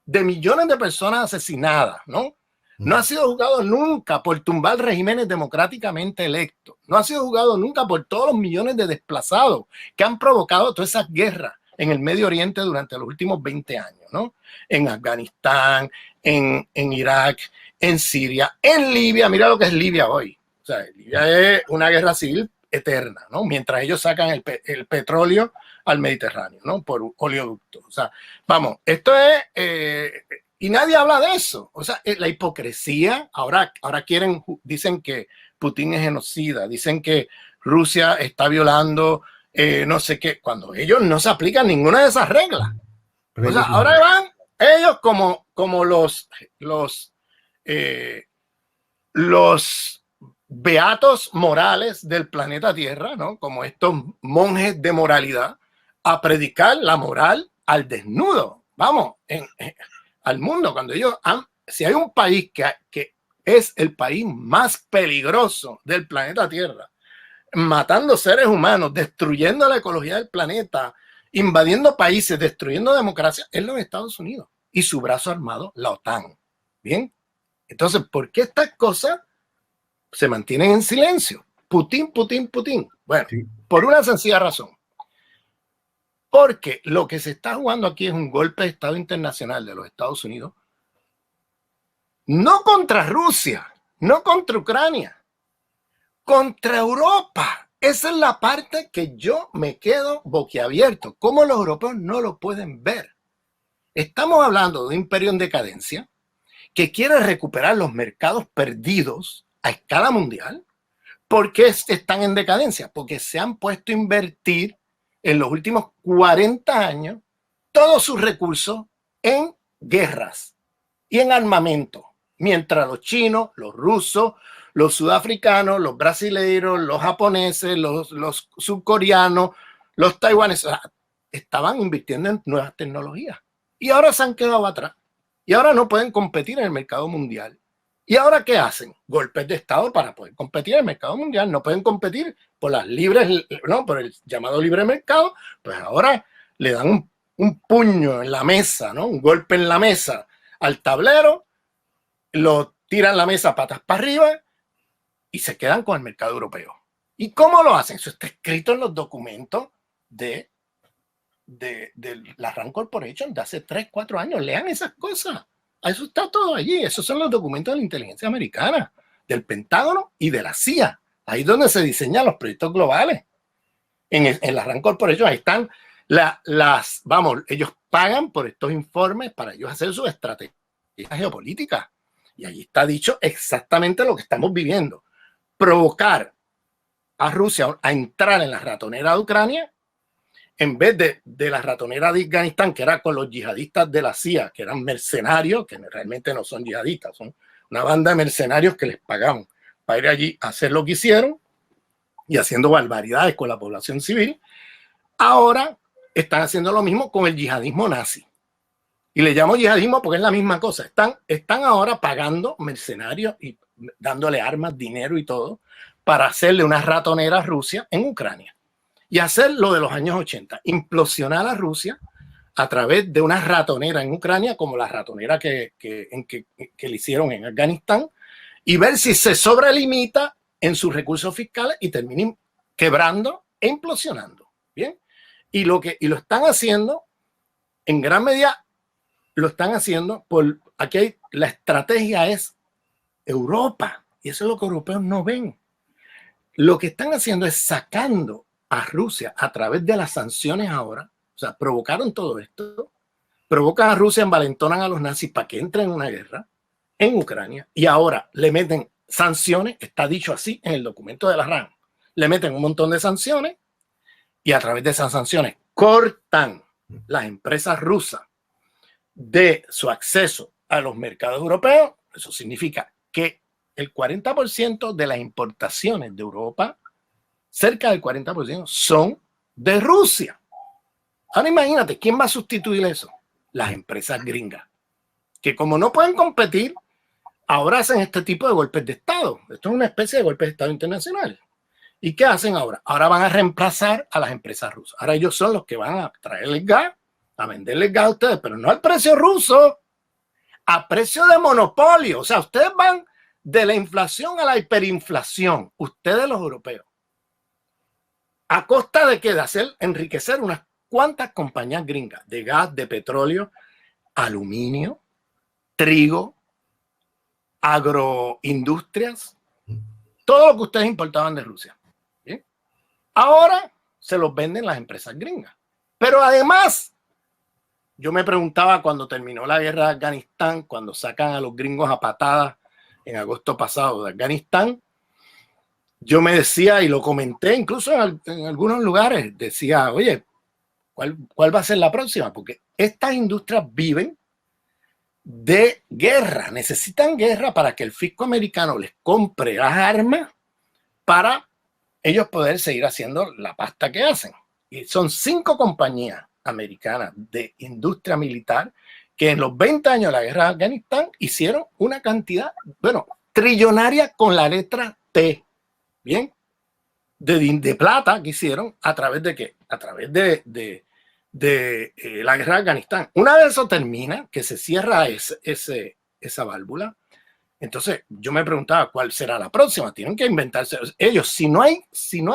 de millones de personas asesinadas, ¿no? No ha sido juzgado nunca por tumbar regímenes democráticamente electos. No ha sido juzgado nunca por todos los millones de desplazados que han provocado todas esas guerras en el Medio Oriente durante los últimos 20 años, ¿no? En Afganistán, en Irak, en Siria, en Libia. Mira lo que es Libia hoy. O sea, Libia es una guerra civil eterna, ¿no? Mientras ellos sacan el petróleo al Mediterráneo, ¿no? Por oleoductos. O sea, vamos, esto es... y nadie habla de eso. O sea, la hipocresía. Ahora dicen que Putin es genocida, dicen que Rusia está violando no sé qué, cuando ellos no se aplican ninguna de esas reglas. O sea, ahora van ellos como los beatos morales del planeta Tierra, ¿no? Como estos monjes de moralidad, a predicar la moral al desnudo. Vamos, al mundo. Cuando si hay un país que es el país más peligroso del planeta Tierra, matando seres humanos, destruyendo la ecología del planeta, invadiendo países, destruyendo democracia, es los Estados Unidos y su brazo armado, la OTAN. Bien, entonces, ¿por qué estas cosas se mantienen en silencio? Putin. Bueno, sí. Por una sencilla razón. Porque lo que se está jugando aquí es un golpe de Estado internacional de los Estados Unidos, no contra Rusia, no contra Ucrania, contra Europa. Esa es la parte que yo me quedo boquiabierto. ¿Cómo los europeos no lo pueden ver? Estamos hablando de un imperio en decadencia que quiere recuperar los mercados perdidos a escala mundial. ¿Por qué están en decadencia? Porque se han puesto a invertir en los últimos 40 años todos sus recursos en guerras y en armamento. Mientras los chinos, los rusos, los sudafricanos, los brasileños, los japoneses, los surcoreanos, los taiwaneses estaban invirtiendo en nuevas tecnologías. Y ahora se han quedado atrás. Y ahora no pueden competir en el mercado mundial. ¿Y ahora qué hacen? Golpes de Estado para poder competir en el mercado mundial. No pueden competir por por el llamado libre mercado. Pues ahora le dan un puño en la mesa, ¿no? Un golpe en la mesa al tablero, lo tiran la mesa patas para arriba y se quedan con el mercado europeo. ¿Y cómo lo hacen? Eso está escrito en los documentos de la Rand Corporation de hace 3, 4 años. Lean esas cosas. Eso está todo allí. Esos son los documentos de la inteligencia americana, del Pentágono y de la CIA. Ahí es donde se diseñan los proyectos globales. En la Rand Corporation, ahí están ellos pagan por estos informes para ellos hacer sus estrategias geopolíticas. Y allí está dicho exactamente lo que estamos viviendo. Provocar a Rusia a entrar en la ratonera de Ucrania en vez de la ratonera de Afganistán, que era con los yihadistas de la CIA, que eran mercenarios, que realmente no son yihadistas, son una banda de mercenarios que les pagaban para ir allí a hacer lo que hicieron y haciendo barbaridades con la población civil. Ahora están haciendo lo mismo con el yihadismo nazi. Y le llamo yihadismo porque es la misma cosa. Están ahora pagando mercenarios y dándole armas, dinero y todo para hacerle una ratonera a Rusia en Ucrania. Y hacer lo de los años 80, implosionar a Rusia a través de una ratonera en Ucrania, como la ratonera que le hicieron en Afganistán, y ver si se sobrelimita en sus recursos fiscales y terminen quebrando e implosionando. Bien, Y lo están haciendo, en gran medida, lo están haciendo por, aquí la estrategia es Europa, y eso es lo que europeos no ven. Lo que están haciendo es sacando a Rusia a través de las sanciones ahora, o sea, provocaron todo esto, provocan a Rusia, envalentonan a los nazis para que entren en una guerra en Ucrania, y ahora le meten sanciones, está dicho así en el documento de la RAN, le meten un montón de sanciones, y a través de esas sanciones cortan las empresas rusas de su acceso a los mercados europeos. Eso significa que el 40% de las importaciones de Europa, cerca del 40%, son de Rusia. Ahora imagínate, ¿quién va a sustituir eso? Las empresas gringas, que como no pueden competir, ahora hacen este tipo de golpes de Estado. Esto es una especie de golpe de Estado internacional. ¿Y qué hacen ahora? Ahora van a reemplazar a las empresas rusas. Ahora ellos son los que van a traerles gas, a venderles gas a ustedes, pero no al precio ruso, a precio de monopolio. O sea, ustedes van de la inflación a la hiperinflación, ustedes los europeos. ¿A costa de qué? De hacer enriquecer unas cuantas compañías gringas de gas, de petróleo, aluminio, trigo, agroindustrias, todo lo que ustedes importaban de Rusia. ¿Bien? Ahora se los venden las empresas gringas. Pero además, yo me preguntaba cuando terminó la guerra de Afganistán, cuando sacan a los gringos a patadas en agosto pasado de Afganistán, yo me decía, y lo comenté incluso en algunos lugares, decía, oye, ¿cuál va a ser la próxima? Porque estas industrias viven de guerra, necesitan guerra para que el fisco americano les compre las armas para ellos poder seguir haciendo la pasta que hacen. Y son 5 compañías americanas de industria militar que en los 20 años de la guerra de Afganistán hicieron una cantidad, bueno, trillonaria con la letra T, ¿bien? De plata que hicieron a través de ¿qué? A través de la guerra de Afganistán. Una vez eso termina, que se cierra esa válvula, entonces yo me preguntaba cuál será la próxima. Tienen que inventarse ellos. Si no hay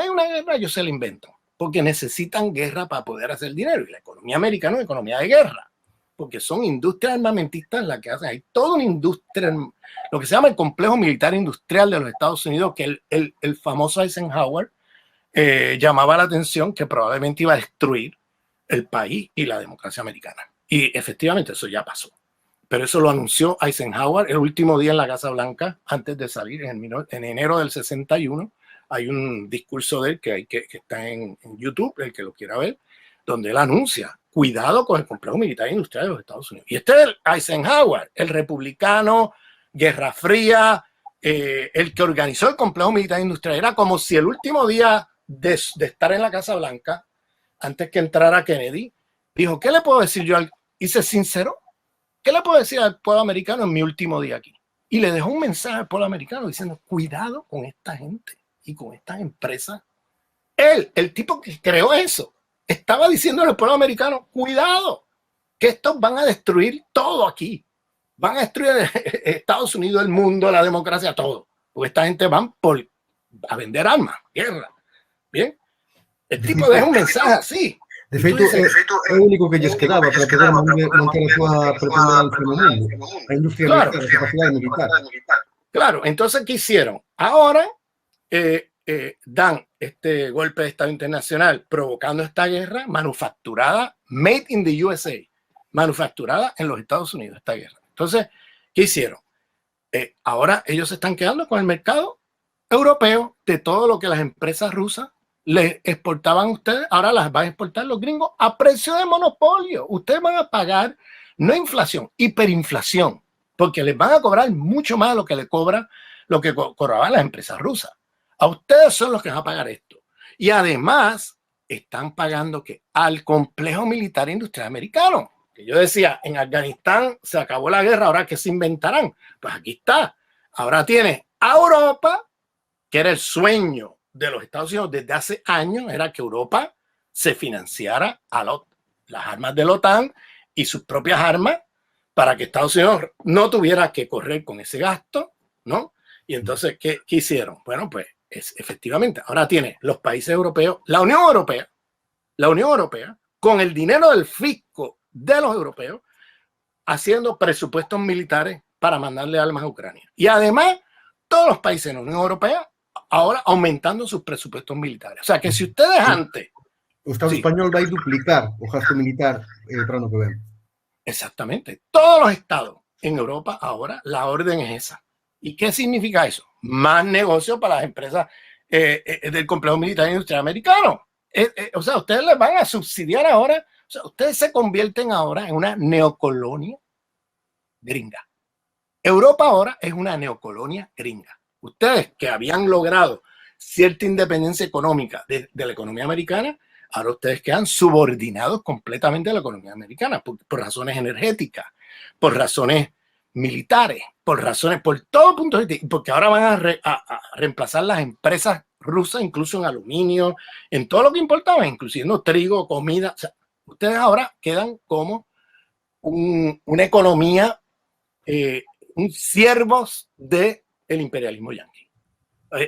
una guerra, ellos se la inventan, porque necesitan guerra para poder hacer dinero. Y la economía americana es economía de guerra, porque son industrias armamentistas las que hacen. Hay toda una industria, lo que se llama el complejo militar industrial de los Estados Unidos, que el famoso Eisenhower llamaba la atención que probablemente iba a destruir el país y la democracia americana. Y efectivamente eso ya pasó. Pero eso lo anunció Eisenhower el último día en la Casa Blanca, antes de salir en enero del 61. Hay un discurso de él que está en YouTube, el que lo quiera ver, donde él anuncia, cuidado con el complejo militar industrial de los Estados Unidos. Y este es el Eisenhower, el republicano, Guerra Fría, el que organizó el complejo militar industrial. Era como si el último día de estar en la Casa Blanca, antes que entrara Kennedy, dijo, ¿qué le puedo decir yo? Y se sinceró. ¿Qué le puedo decir al pueblo americano en mi último día aquí? Y le dejó un mensaje al pueblo americano diciendo, cuidado con esta gente y con estas empresas. Él, el tipo que creó eso, estaba diciendo al pueblo americano, cuidado, que estos van a destruir todo aquí. Van a destruir Estados Unidos, el mundo, la democracia, todo. Porque esta gente van a vender armas, guerra. ¿Bien? El tipo deja un mensaje así. De feito, é o único que lles quedaba para poder manter a súa preponderancia no mundo. A industria militar, a capacidade militar. Claro, entonces, ¿qué hicieron? Ahora dan este golpe de Estado internacional provocando esta guerra manufacturada, made in the USA, manufacturada en los Estados Unidos, esta guerra. Entonces, ¿qué hicieron? Ahora ellos se están quedando con el mercado europeo de todo lo que las empresas rusas les exportaban a ustedes, ahora las van a exportar los gringos a precio de monopolio. Ustedes van a pagar, no inflación, hiperinflación, porque les van a cobrar mucho más de lo que le cobra, lo que cobraban las empresas rusas. A ustedes son los que van a pagar esto. Y además están pagando que al complejo militar industrial americano. Que yo decía, en Afganistán se acabó la guerra, ahora ¿qué se inventarán? Pues aquí está. Ahora tiene a Europa, que era el sueño de los Estados Unidos desde hace años, era que Europa se financiara a las armas de la OTAN y sus propias armas para que Estados Unidos no tuviera que correr con ese gasto, ¿no? Y entonces, ¿qué hicieron? Bueno, pues efectivamente, ahora tiene los países europeos, la Unión Europea, la Unión Europea, con el dinero del fisco de los europeos, haciendo presupuestos militares para mandarle armas a Ucrania. Y además, todos los países de la Unión Europea ahora aumentando sus presupuestos militares. O sea, que si ustedes antes... O Estado español va a duplicar o gasto militar para lo que ven. Exactamente. Todos los estados en Europa ahora, la orden es esa. ¿Y qué significa eso? Más negocio para las empresas del complejo militar industrial americano. O sea, ustedes les van a subsidiar ahora, o sea, ustedes se convierten ahora en una neocolonia gringa. Europa ahora es una neocolonia gringa. Ustedes que habían logrado cierta independencia económica de la economía americana, ahora ustedes quedan subordinados completamente a la economía americana por razones energéticas, por razones militares, por todo punto de vista, porque ahora van a reemplazar las empresas rusas, incluso en aluminio, en todo lo que importaba, incluyendo trigo, comida. O sea, ustedes ahora quedan como una economía, un siervos del imperialismo yanqui.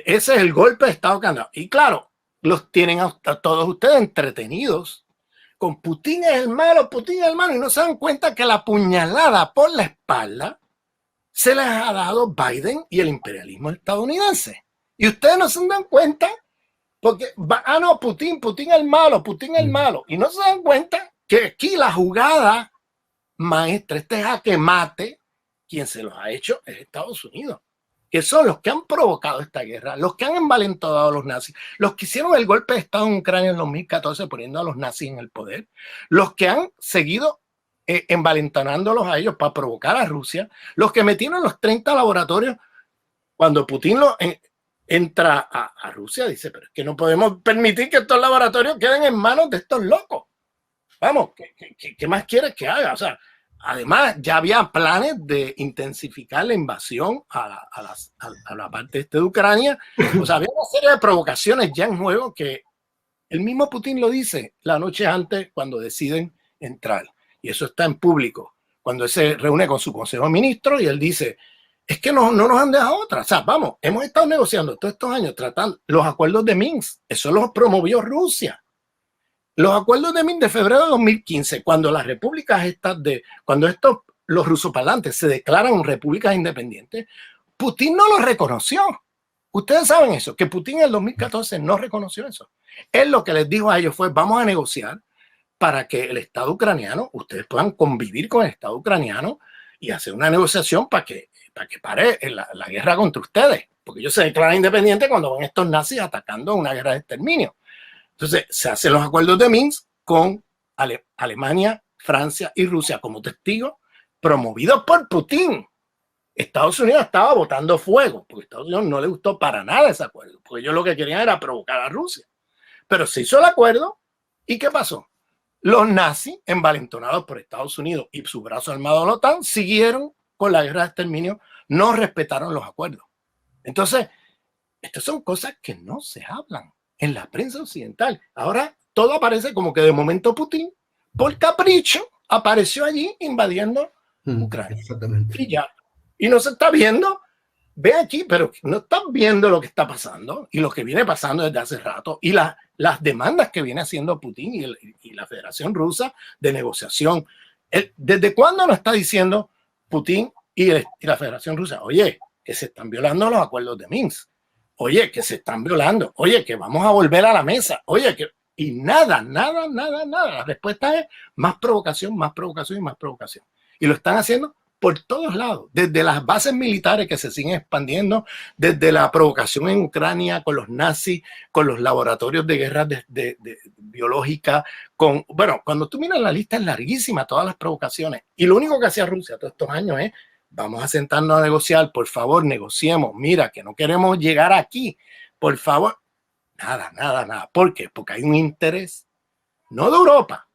Ese es el golpe de Estado que han dado. Y claro, los tienen a todos ustedes entretenidos con Putin es el malo, y no se dan cuenta que la puñalada por la espalda se les ha dado Biden y el imperialismo estadounidense. Y ustedes no se dan cuenta porque, no, Putin es el malo, y no se dan cuenta que aquí la jugada maestra, este jaque mate, quien se los ha hecho es Estados Unidos, que son los que han provocado esta guerra, los que han envalentado a los nazis, los que hicieron el golpe de Estado en Ucrania en 2014 poniendo a los nazis en el poder, los que han seguido envalentonándolos a ellos para provocar a Rusia, los que metieron los 30 laboratorios. Cuando Putin entra a Rusia, dice, pero es que no podemos permitir que estos laboratorios queden en manos de estos locos. Vamos, ¿qué más quieres que haga? O sea, además, ya había planes de intensificar la invasión a la parte este de Ucrania. O sea, había una serie de provocaciones ya en juego que el mismo Putin lo dice la noche antes cuando deciden entrar. Y eso está en público. Cuando él se reúne con su consejo de ministros y él dice, es que no nos han dejado otra. O sea, vamos, hemos estado negociando todos estos años tratando los acuerdos de Minsk. Eso los promovió Rusia. Los acuerdos de Minsk de febrero de 2015, cuando las repúblicas los rusoparlantes se declaran repúblicas independientes, Putin no los reconoció. Ustedes saben eso, que Putin en el 2014 no reconoció eso. Él lo que les dijo a ellos fue, vamos a negociar para que el Estado ucraniano, ustedes puedan convivir con el Estado ucraniano y hacer una negociación para que pare la guerra contra ustedes. Porque ellos se declaran independientes cuando van estos nazis atacando una guerra de exterminio. Entonces, se hacen los acuerdos de Minsk con Alemania, Francia y Rusia como testigos, promovidos por Putin. Estados Unidos estaba botando fuego, porque a Estados Unidos no le gustó para nada ese acuerdo, porque ellos lo que querían era provocar a Rusia. Pero se hizo el acuerdo, ¿y qué pasó? Los nazis, envalentonados por Estados Unidos y su brazo armado de la OTAN, siguieron con la guerra de exterminio, no respetaron los acuerdos. Entonces, estas son cosas que no se hablan en la prensa occidental. Ahora todo aparece como que de momento Putin, por capricho, apareció allí invadiendo Ucrania. Exactamente. Y ya. Y no se está viendo, ve aquí, pero no están viendo lo que está pasando y lo que viene pasando desde hace rato y las demandas que viene haciendo Putin y la Federación Rusa de negociación. ¿Desde cuándo nos está diciendo Putin y la Federación Rusa? Oye, que se están violando los acuerdos de Minsk. Oye, que se están violando. Oye, que vamos a volver a la mesa. Oye, que... Y nada. La respuesta es más provocación y más provocación. Y lo están haciendo por todos lados. Desde las bases militares que se siguen expandiendo, desde la provocación en Ucrania con los nazis, con los laboratorios de guerra biológica. Bueno, cuando tú miras la lista es larguísima, todas las provocaciones. Y lo único que hacía Rusia todos estos años es vamos a sentarnos a negociar, por favor, negociemos. Mira, que no queremos llegar aquí, por favor. Nada. ¿Por qué? Porque hay un interés, no de Europa,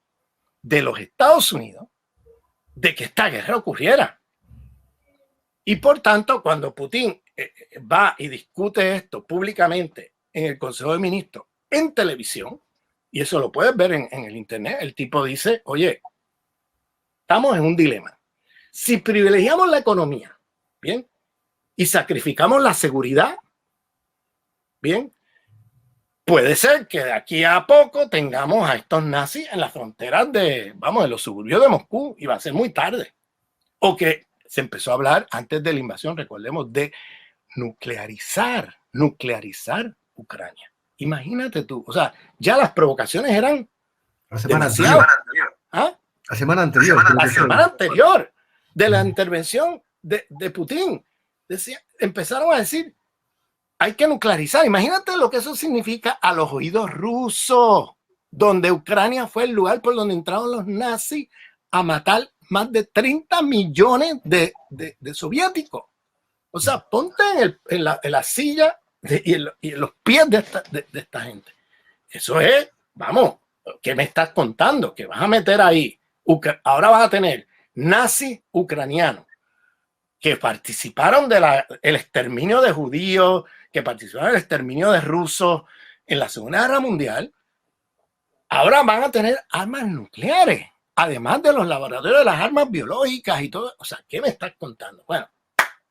de los Estados Unidos, de que esta guerra ocurriera. Y por tanto, cuando Putin va y discute esto públicamente en el Consejo de Ministros, en televisión, y eso lo puedes ver en el internet, el tipo dice, oye, estamos en un dilema. Si privilegiamos la economía, bien, y sacrificamos la seguridad, bien, puede ser que de aquí a poco tengamos a estos nazis en las fronteras de los suburbios de Moscú, y va a ser muy tarde. O que se empezó a hablar antes de la invasión, recordemos, de nuclearizar Ucrania. Imagínate tú, o sea, ya las provocaciones eran la semana demasiado. anterior. ¿Ah? La semana anterior. La semana anterior de la intervención de Putin. Empezaron a decir, hay que nuclearizar. Imagínate lo que eso significa a los oídos rusos, donde Ucrania fue el lugar por donde entraron los nazis a matar más de 30 millones de soviéticos. O sea, ponte en la silla y en los pies de esta gente. Eso es, vamos, ¿qué me estás contando? Que vas a meter ahí. Ahora vas a tener nazis ucranianos que participaron del exterminio de judíos, que participaron del exterminio de rusos en la Segunda Guerra Mundial. Ahora van a tener armas nucleares, además de los laboratorios de las armas biológicas y todo. O sea, ¿qué me estás contando? Bueno,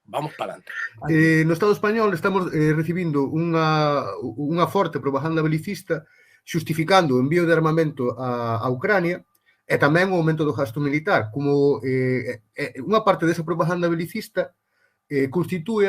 vamos para adelante. No Estado español estamos recibindo unha forte propaganda belicista xustificando o envío de armamento a Ucrania e tamén o aumento do gasto militar, como unha parte desa propaganda belicista constitúe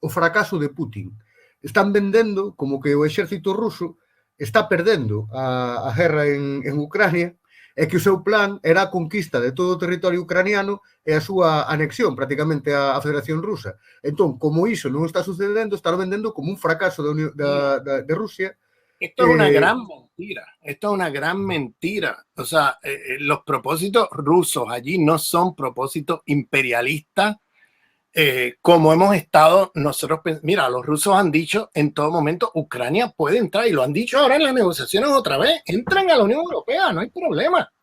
o fracaso de Putin. Están vendendo como que o exército ruso está perdendo a guerra en Ucrania e que o seu plan era a conquista de todo o territorio ucraniano e a súa anexión prácticamente á Federación Rusa. Entón, como iso non está sucedendo, está vendendo como un fracaso de Rusia. Esto es una gran mentira. Esto es una gran mentira. O sea, los propósitos rusos allí no son propósitos imperialistas, como hemos estado nosotros. Mira, los rusos han dicho en todo momento, Ucrania puede entrar, y lo han dicho ahora en las negociaciones otra vez, entran a la Unión Europea, no hay problema.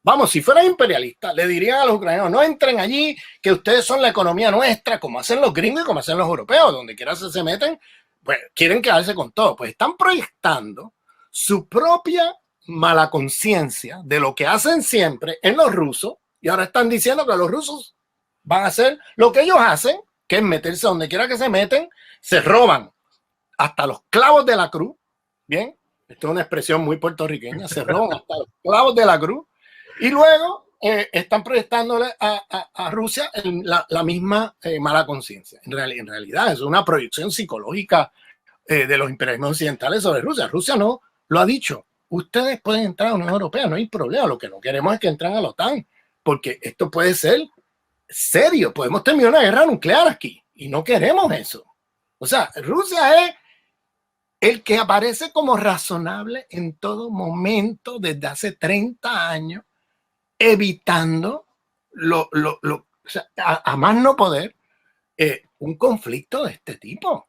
Vamos, si fueran imperialistas, le dirían a los ucranianos, no entren allí, que ustedes son la economía nuestra, como hacen los gringos y como hacen los europeos, donde quiera se meten, pues quieren quedarse con todo. Pues están proyectando su propia mala conciencia de lo que hacen siempre en los rusos, y ahora están diciendo que los rusos van a hacer lo que ellos hacen, que es meterse donde quiera que se meten, se roban hasta los clavos de la cruz. Bien, esta es una expresión muy puertorriqueña, se roban hasta los clavos de la cruz, y luego están proyectándole a Rusia la misma mala conciencia. En realidad es una proyección psicológica de los imperialismos occidentales sobre Rusia. Rusia no lo ha dicho. Ustedes pueden entrar a la Unión Europea, no hay problema. Lo que no queremos es que entren a la OTAN, porque esto puede ser serio. Podemos terminar una guerra nuclear aquí y no queremos eso. O sea, Rusia es el que aparece como razonable en todo momento desde hace 30 años, evitando o sea, a más no poder un conflicto de este tipo.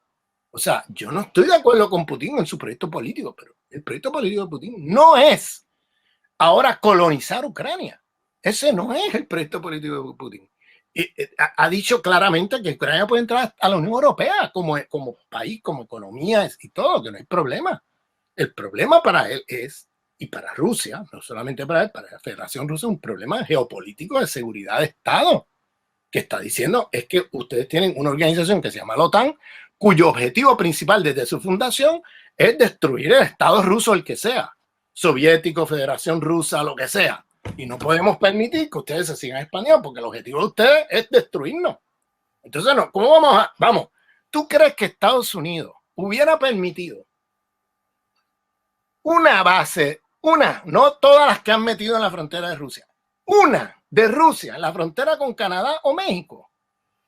O sea, yo no estoy de acuerdo con Putin en su proyecto político, pero el proyecto político de Putin no es ahora colonizar Ucrania. Ese no es el proyecto político de Putin. Ha dicho claramente que Ucrania puede entrar a la Unión Europea como país, como economía y todo, que no hay problema. El problema para él es, y para Rusia, no solamente para él, para la Federación Rusa, un problema geopolítico de seguridad de Estado, que está diciendo es que ustedes tienen una organización que se llama la OTAN, cuyo objetivo principal desde su fundación es destruir el Estado ruso, el que sea, soviético, Federación Rusa, lo que sea. Y no podemos permitir que ustedes se sigan expandiendo, porque el objetivo de ustedes es destruirnos. Entonces, no, ¿cómo vamos? ¿Tú crees que Estados Unidos hubiera permitido una base, no todas las que han metido en la frontera de Rusia, una de Rusia en la frontera con Canadá o México?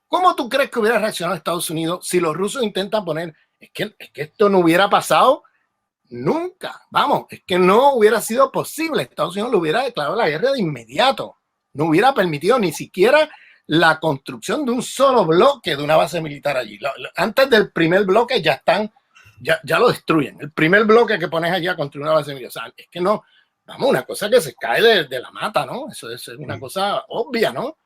¿Cómo tú crees que hubiera reaccionado Estados Unidos si los rusos intentan poner, es que esto no hubiera pasado nunca? Vamos, es que no hubiera sido posible. Estados Unidos le hubiera declarado la guerra de inmediato. No hubiera permitido ni siquiera la construcción de un solo bloque de una base militar allí. Antes del primer bloque ya lo destruyen. El primer bloque que pones allí a construir una base militar. O sea, es que no, vamos, una cosa que se cae de la mata, ¿no? Eso es una cosa obvia, ¿no?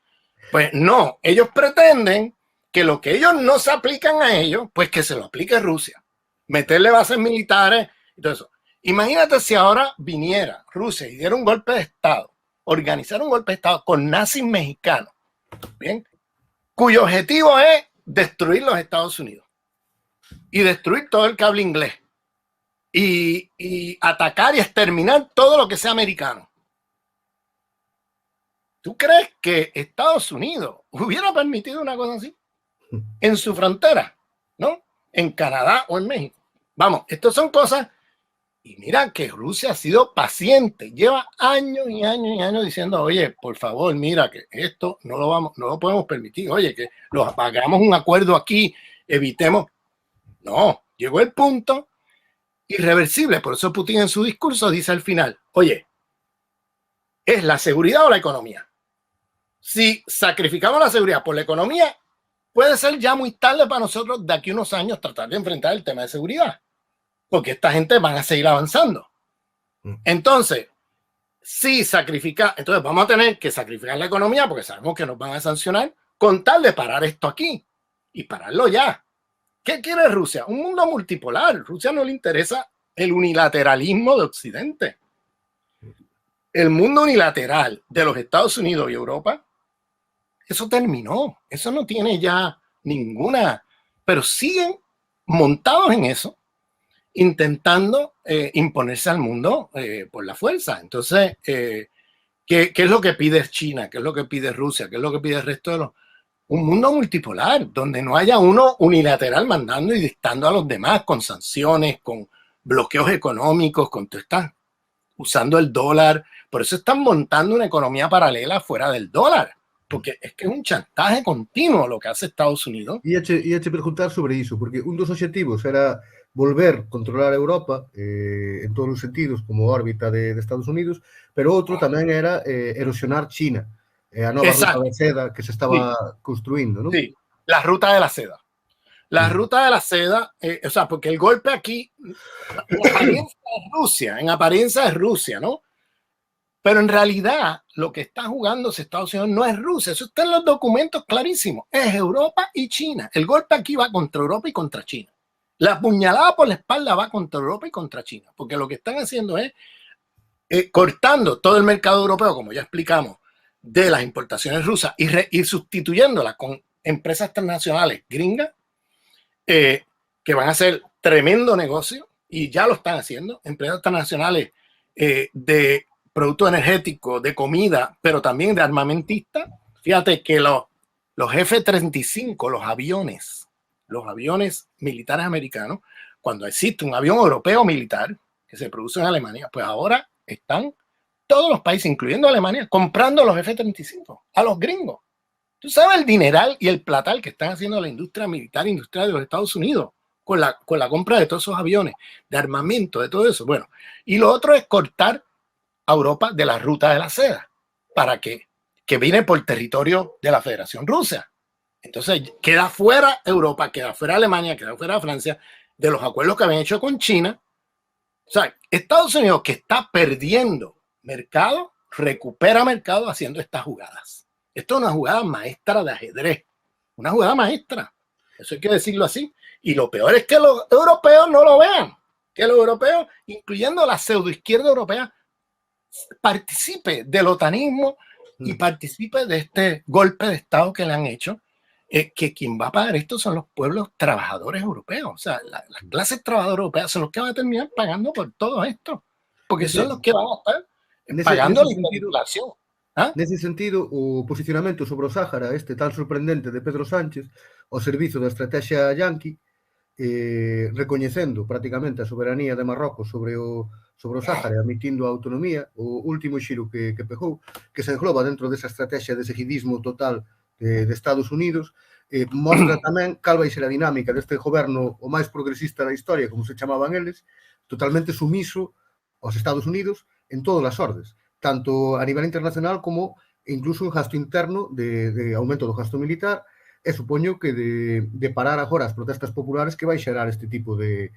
Pues no, ellos pretenden que lo que ellos no se aplican a ellos, pues que se lo aplique Rusia. Meterle bases militares y todo eso. Imagínate si ahora viniera Rusia y diera un golpe de Estado, organizar un golpe de Estado con nazis mexicanos, ¿bien? Cuyo objetivo es destruir los Estados Unidos y destruir todo el que hable inglés. y atacar y exterminar todo lo que sea americano. ¿Tú crees que Estados Unidos hubiera permitido una cosa así en su frontera, ¿no? En Canadá o en México. Vamos, estas son cosas. Y mira que Rusia ha sido paciente, lleva años y años y años diciendo, oye, por favor, mira que esto no lo podemos permitir, oye, que hagamos un acuerdo aquí, evitemos. No, llegó el punto irreversible. Por eso Putin en su discurso dice al final, oye, ¿es la seguridad o la economía? Si sacrificamos la seguridad por la economía, puede ser ya muy tarde para nosotros de aquí a unos años tratar de enfrentar el tema de seguridad, porque esta gente van a seguir avanzando. Entonces, si sacrifica, entonces vamos a tener que sacrificar la economía porque sabemos que nos van a sancionar con tal de parar esto aquí y pararlo ya. ¿Qué quiere Rusia? Un mundo multipolar. Rusia no le interesa el unilateralismo de Occidente. El mundo unilateral de los Estados Unidos y Europa, eso terminó. Eso no tiene ya ninguna, pero siguen montados en eso, intentando imponerse al mundo por la fuerza. Entonces, ¿qué es lo que pide China? ¿Qué es lo que pide Rusia? ¿Qué es lo que pide el resto de los? Un mundo multipolar, donde no haya uno unilateral mandando y dictando a los demás con sanciones, con bloqueos económicos, con todo están usando el dólar. Por eso están montando una economía paralela fuera del dólar, porque es que es un chantaje continuo lo que hace Estados Unidos. Ia te preguntar sobre iso, porque un dos obxectivos era volver a controlar a Europa en todos os sentidos, como órbita de Estados Unidos, pero outro tamén era erosionar China, a nova ruta da seda que se estaba construindo, ¿no? Sí, la ruta de la seda. La ruta de la seda, o sea, porque el golpe aquí, en apariencia es Rusia, ¿no? Pero en realidad lo que está jugándose Estados Unidos no es Rusia, eso está en los documentos clarísimos, es Europa y China. El golpe aquí va contra Europa y contra China. La puñalada por la espalda va contra Europa y contra China, porque lo que están haciendo es cortando todo el mercado europeo, como ya explicamos, de las importaciones rusas y sustituyéndolas con empresas transnacionales gringas que van a hacer tremendo negocio y ya lo están haciendo, empresas transnacionales de productos energéticos, de comida, pero también de armamentistas. Fíjate que los F-35, los aviones militares americanos, cuando existe un avión europeo militar que se produce en Alemania, pues ahora están todos los países, incluyendo Alemania, comprando los F-35 a los gringos. Tú sabes el dineral y el platal que están haciendo la industria militar, industrial de los Estados Unidos con la compra de todos esos aviones, de armamento, de todo eso. Bueno, y lo otro es cortar a Europa de la ruta de la seda para que viene por territorio de la Federación Rusa. Entonces queda fuera Europa, queda fuera Alemania, queda fuera Francia de los acuerdos que habían hecho con China. O sea, Estados Unidos, que está perdiendo mercado, recupera mercado haciendo estas jugadas. Esto es una jugada maestra de ajedrez, una jugada maestra, eso hay que decirlo así. Y lo peor es que los europeos no lo vean, que los europeos, incluyendo la pseudoizquierda europea, participe del otanismo y participe de este golpe de Estado que le han hecho, que quien va a pagar esto son los pueblos trabajadores europeos. O sea, las clases trabajadoras europeas son los que van a terminar pagando por todo esto, porque son los que van a estar pagando la inflación. Nese sentido, o posicionamento sobre o Sáhara, este tan sorprendente de Pedro Sánchez, ao servizo da estrategia yanqui, recoñecendo prácticamente a soberanía de Marrocos sobre o Sáhara, admitindo a autonomía, o último xiro que pegou, que se engloba dentro desa estrategia de seguidismo total de Estados Unidos, mostra tamén cal vai ser a dinámica deste goberno o máis progresista da historia, como se chamaban eles, totalmente sumiso aos Estados Unidos en todas as ordes, tanto a nivel internacional como incluso en gasto interno de aumento do gasto militar, e supoño que de parar agora as protestas populares que vai xerar este tipo de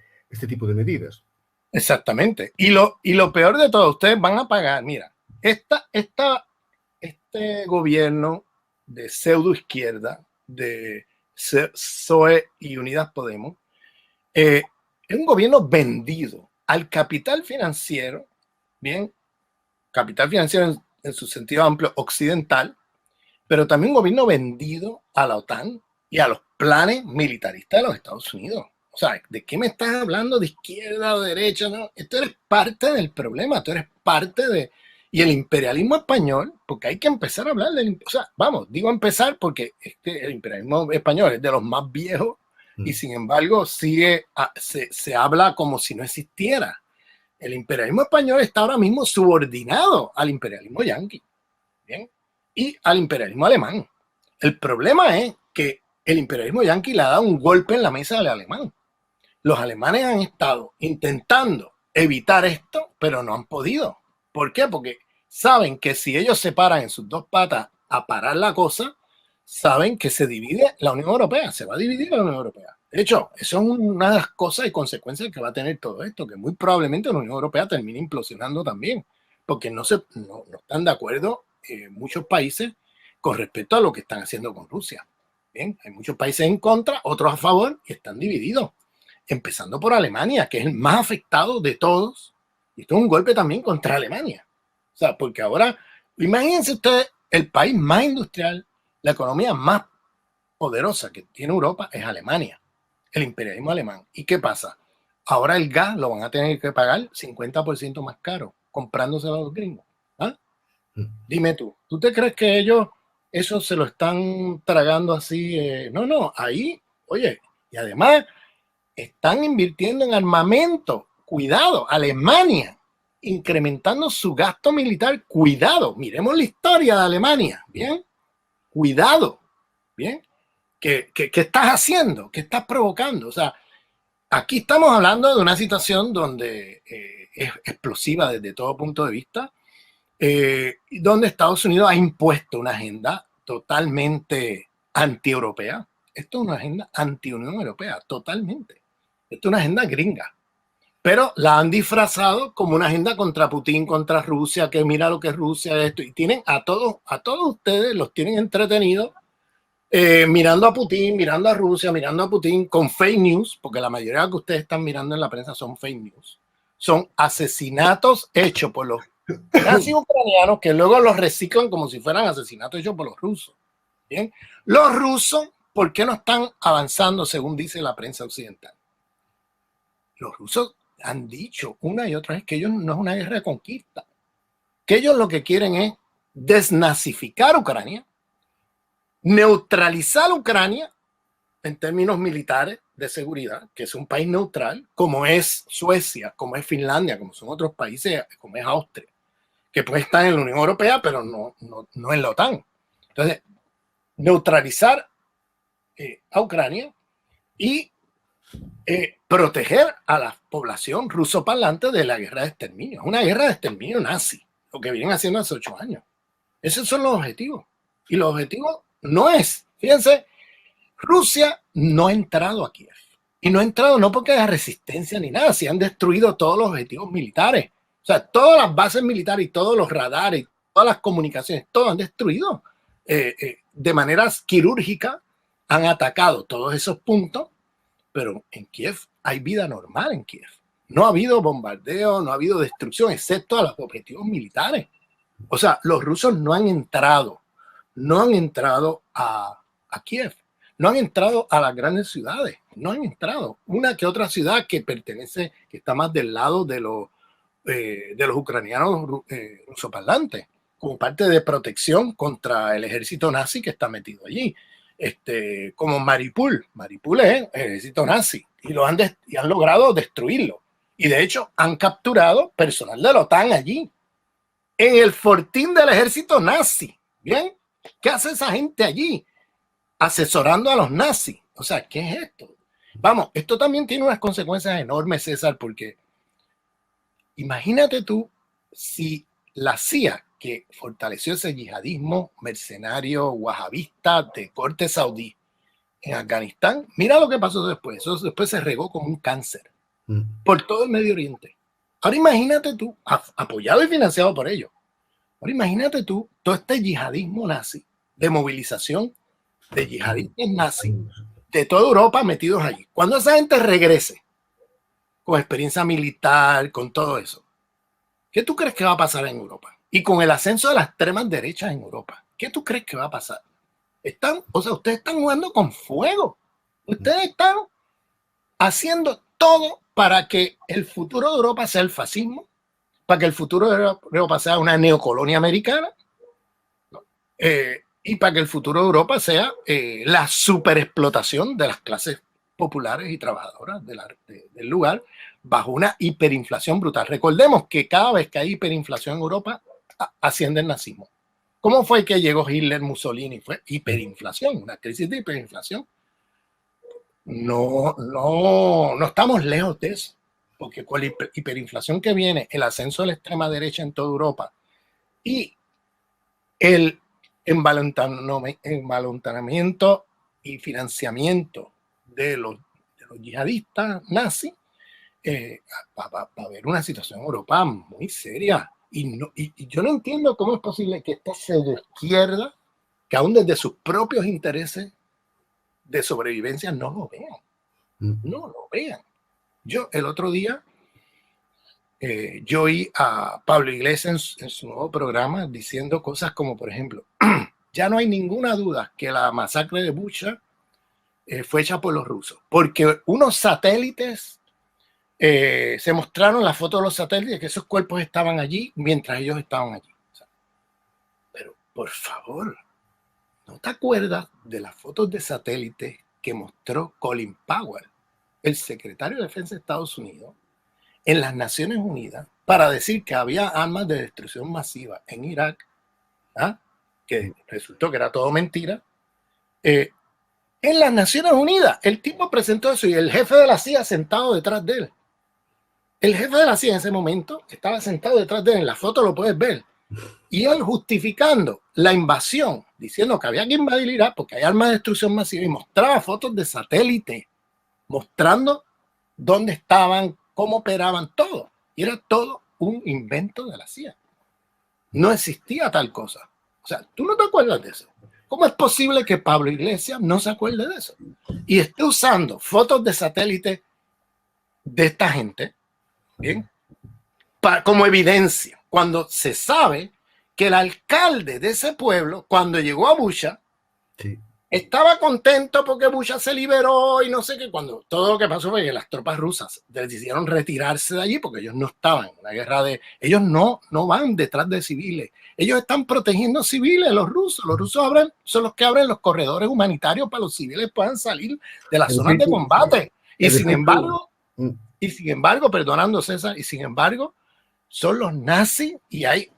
medidas. Exactamente. Y lo peor de todo, ustedes van a pagar, mira, este gobierno de pseudo izquierda, de PSOE y Unidas Podemos, es un gobierno vendido al capital financiero, bien, capital financiero en su sentido amplio occidental, pero también un gobierno vendido a la OTAN y a los planes militaristas de los Estados Unidos. O sea, ¿de qué me estás hablando? ¿De izquierda o derecha? No, esto eres parte del problema, tú eres parte de... Y el imperialismo español, porque hay que empezar a hablar del... O sea, vamos, digo empezar porque el imperialismo español es de los más viejos y sin embargo se habla como si no existiera. El imperialismo español está ahora mismo subordinado al imperialismo yanqui, ¿bien? Y al imperialismo alemán. El problema es que el imperialismo yanqui le ha dado un golpe en la mesa al alemán. Los alemanes han estado intentando evitar esto, pero no han podido. ¿Por qué? Porque saben que si ellos se paran en sus dos patas a parar la cosa, saben que se divide la Unión Europea, se va a dividir la Unión Europea. De hecho, eso es una de las cosas y consecuencias que va a tener todo esto, que muy probablemente la Unión Europea termine implosionando también, porque no están de acuerdo muchos países con respecto a lo que están haciendo con Rusia. Bien, hay muchos países en contra, otros a favor y están divididos, empezando por Alemania, que es el más afectado de todos. Y esto es un golpe también contra Alemania. O sea, porque ahora, imagínense ustedes, el país más industrial, la economía más poderosa que tiene Europa es Alemania, el imperialismo alemán. ¿Y qué pasa? Ahora el gas lo van a tener que pagar 50% más caro, comprándoselo a los gringos. ¿Ah? Dime ¿tú te crees que ellos eso se lo están tragando así? No, ahí, oye, y además están invirtiendo en armamento. Cuidado, Alemania incrementando su gasto militar. Cuidado, miremos la historia de Alemania. Bien, cuidado. Bien, ¿qué estás haciendo? ¿Qué estás provocando? O sea, aquí estamos hablando de una situación donde es explosiva desde todo punto de vista, donde Estados Unidos ha impuesto una agenda totalmente anti-europea. Esto es una agenda anti-Unión Europea, totalmente. Esto es una agenda gringa. Pero la han disfrazado como una agenda contra Putin, contra Rusia, que mira lo que es Rusia, esto. Y tienen a todos ustedes, los tienen entretenidos, mirando a Putin, mirando a Rusia, mirando a Putin con fake news, porque la mayoría de lo que ustedes están mirando en la prensa son fake news. Son asesinatos hechos por los nazis ucranianos que luego los reciclan como si fueran asesinatos hechos por los rusos. Bien, los rusos, ¿por qué no están avanzando según dice la prensa occidental? Los rusos han dicho una y otra vez que ellos no es una guerra de conquista, que ellos lo que quieren es desnazificar Ucrania, neutralizar Ucrania en términos militares de seguridad, que es un país neutral, como es Suecia, como es Finlandia, como son otros países, como es Austria, que puede estar en la Unión Europea, pero no en la OTAN. Entonces, neutralizar a Ucrania y proteger a la población rusoparlante de la guerra de exterminio. Es una guerra de exterminio nazi, lo que vienen haciendo hace 8 años. Esos son los objetivos. Y los objetivos no es, fíjense, Rusia no ha entrado a Kiev. Y no ha entrado no porque haya resistencia ni nada, se han destruido todos los objetivos militares. O sea, todas las bases militares y todos los radares, todas las comunicaciones, todo han destruido. De manera quirúrgica han atacado todos esos puntos, pero en Kiev hay vida normal en Kiev. No ha habido bombardeo, no ha habido destrucción, excepto a los objetivos militares. O sea, los rusos no han entrado a Kiev, no han entrado a las grandes ciudades, no han entrado. Una que otra ciudad que pertenece, que está más del lado de los ucranianos rusoparlantes, como parte de protección contra el ejército nazi que está metido allí. Como Mariupol. Mariupol es el ejército nazi y han logrado destruirlo. Y de hecho han capturado personal de la OTAN allí, en el fortín del ejército nazi. ¿Bien? ¿Qué hace esa gente allí? Asesorando a los nazis. O sea, ¿qué es esto? Vamos, esto también tiene unas consecuencias enormes, César, porque imagínate tú si la CIA, que fortaleció ese yihadismo mercenario wahabista de corte saudí en Afganistán, mira lo que pasó después. Eso después se regó como un cáncer por todo el Medio Oriente. Ahora imagínate tú, apoyado y financiado por ellos, ahora imagínate tú todo este yihadismo nazi, de movilización de yihadistas nazis de toda Europa metidos allí. Cuando esa gente regrese con experiencia militar, con todo eso, ¿qué tú crees que va a pasar en Europa? Y con el ascenso de las extremas derechas en Europa, ¿qué tú crees que va a pasar? Ustedes están jugando con fuego. Ustedes están haciendo todo para que el futuro de Europa sea el fascismo, para que el futuro de Europa sea una neocolonia americana, y para que el futuro de Europa sea la superexplotación de las clases populares y trabajadoras del lugar bajo una hiperinflación brutal. Recordemos que cada vez que hay hiperinflación en Europa, asciende el nazismo. ¿Cómo fue que llegó Hitler, Mussolini? Fue hiperinflación, una crisis de hiperinflación. No estamos lejos de eso, porque con la hiperinflación que viene, el ascenso de la extrema derecha en toda Europa y el envalentonamiento y financiamiento de los yihadistas nazis, va a haber una situación en Europa muy seria. Y yo no entiendo cómo es posible que esta pseudoizquierda, que aún desde sus propios intereses de sobrevivencia no lo vean. No lo vean. Yo el otro día, yo oí a Pablo Iglesias en su nuevo programa diciendo cosas como, por ejemplo, ya no hay ninguna duda que la masacre de Bucha fue hecha por los rusos, porque unos satélites se mostraron las fotos de los satélites, que esos cuerpos estaban allí mientras ellos estaban allí. O sea, pero por favor, ¿no te acuerdas de las fotos de satélite que mostró Colin Powell, el secretario de Defensa de Estados Unidos, en las Naciones Unidas, para decir que había armas de destrucción masiva en Irak, que resultó que era todo mentira? En las Naciones Unidas, el tipo presentó eso y el jefe de la CIA sentado detrás de él. El jefe de la CIA en ese momento estaba sentado detrás de él, en la foto lo puedes ver. Y él justificando la invasión, diciendo que había que invadir Irak porque hay armas de destrucción masiva, y mostraba fotos de satélite, mostrando dónde estaban, cómo operaban, todo. Y era todo un invento de la CIA. No existía tal cosa. O sea, ¿tú no te acuerdas de eso? ¿Cómo es posible que Pablo Iglesias no se acuerde de eso? Y esté usando fotos de satélite de esta gente, ¿bien?, como evidencia, cuando se sabe que el alcalde de ese pueblo, cuando llegó a Bucha, sí, estaba contento porque Bucha se liberó y no sé qué, cuando todo lo que pasó fue que las tropas rusas decidieron retirarse de allí porque ellos no estaban en una guerra de... Ellos no van detrás de civiles. Ellos están protegiendo civiles, los rusos. Los rusos son los que abren los corredores humanitarios para que los civiles puedan salir de las zonas de combate. Y sin embargo, perdonando César, y sin embargo, son los nazis, y hay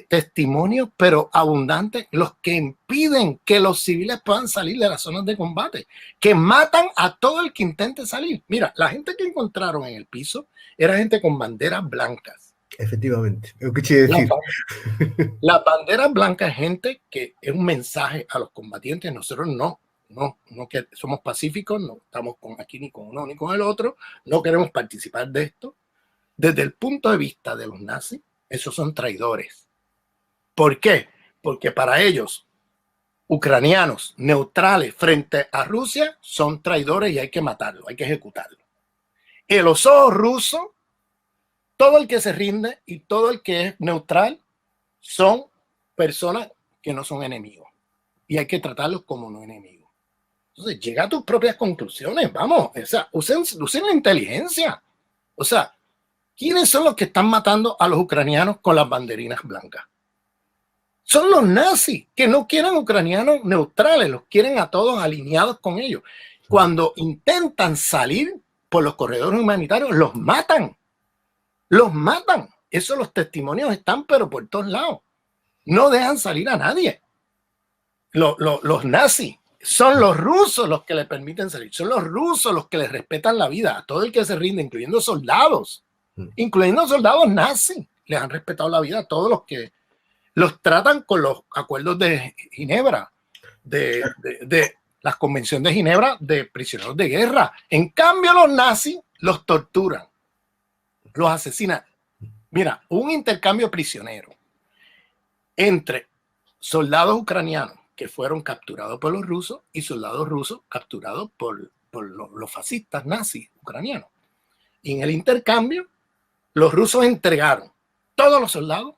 testimonios, pero abundantes, los que impiden que los civiles puedan salir de las zonas de combate, que matan a todo el que intente salir. Mira, la gente que encontraron en el piso era gente con banderas blancas. Efectivamente, lo que quiero decir. La bandera blanca es gente que es un mensaje a los combatientes. Nosotros no que somos pacíficos, no estamos aquí ni con uno ni con el otro, no queremos participar de esto. Desde el punto de vista de los nazis, esos son traidores. ¿Por qué? Porque para ellos, ucranianos neutrales frente a Rusia son traidores y hay que matarlos, hay que ejecutarlos. En los ojos rusos, todo el que se rinde y todo el que es neutral son personas que no son enemigos y hay que tratarlos como no enemigos. Entonces, llega a tus propias conclusiones, vamos, o sea, usen la inteligencia. O sea, ¿quiénes son los que están matando a los ucranianos con las banderinas blancas? Son los nazis, que no quieren ucranianos neutrales, los quieren a todos alineados con ellos. Cuando intentan salir por los corredores humanitarios, los matan. Los matan. Eso, los testimonios están, pero por todos lados. No dejan salir a nadie. Los nazis. Son los rusos los que le permiten salir. Son los rusos los que les respetan la vida a todo el que se rinde, incluyendo soldados. Incluyendo soldados nazis. Les han respetado la vida a todos los que los tratan con los acuerdos de Ginebra, de las convenciones de Ginebra de prisioneros de guerra. En cambio, los nazis los torturan, los asesinan. Mira, un intercambio prisionero entre soldados ucranianos que fueron capturados por los rusos y soldados rusos capturados por los fascistas nazis ucranianos. Y en el intercambio, los rusos entregaron todos los soldados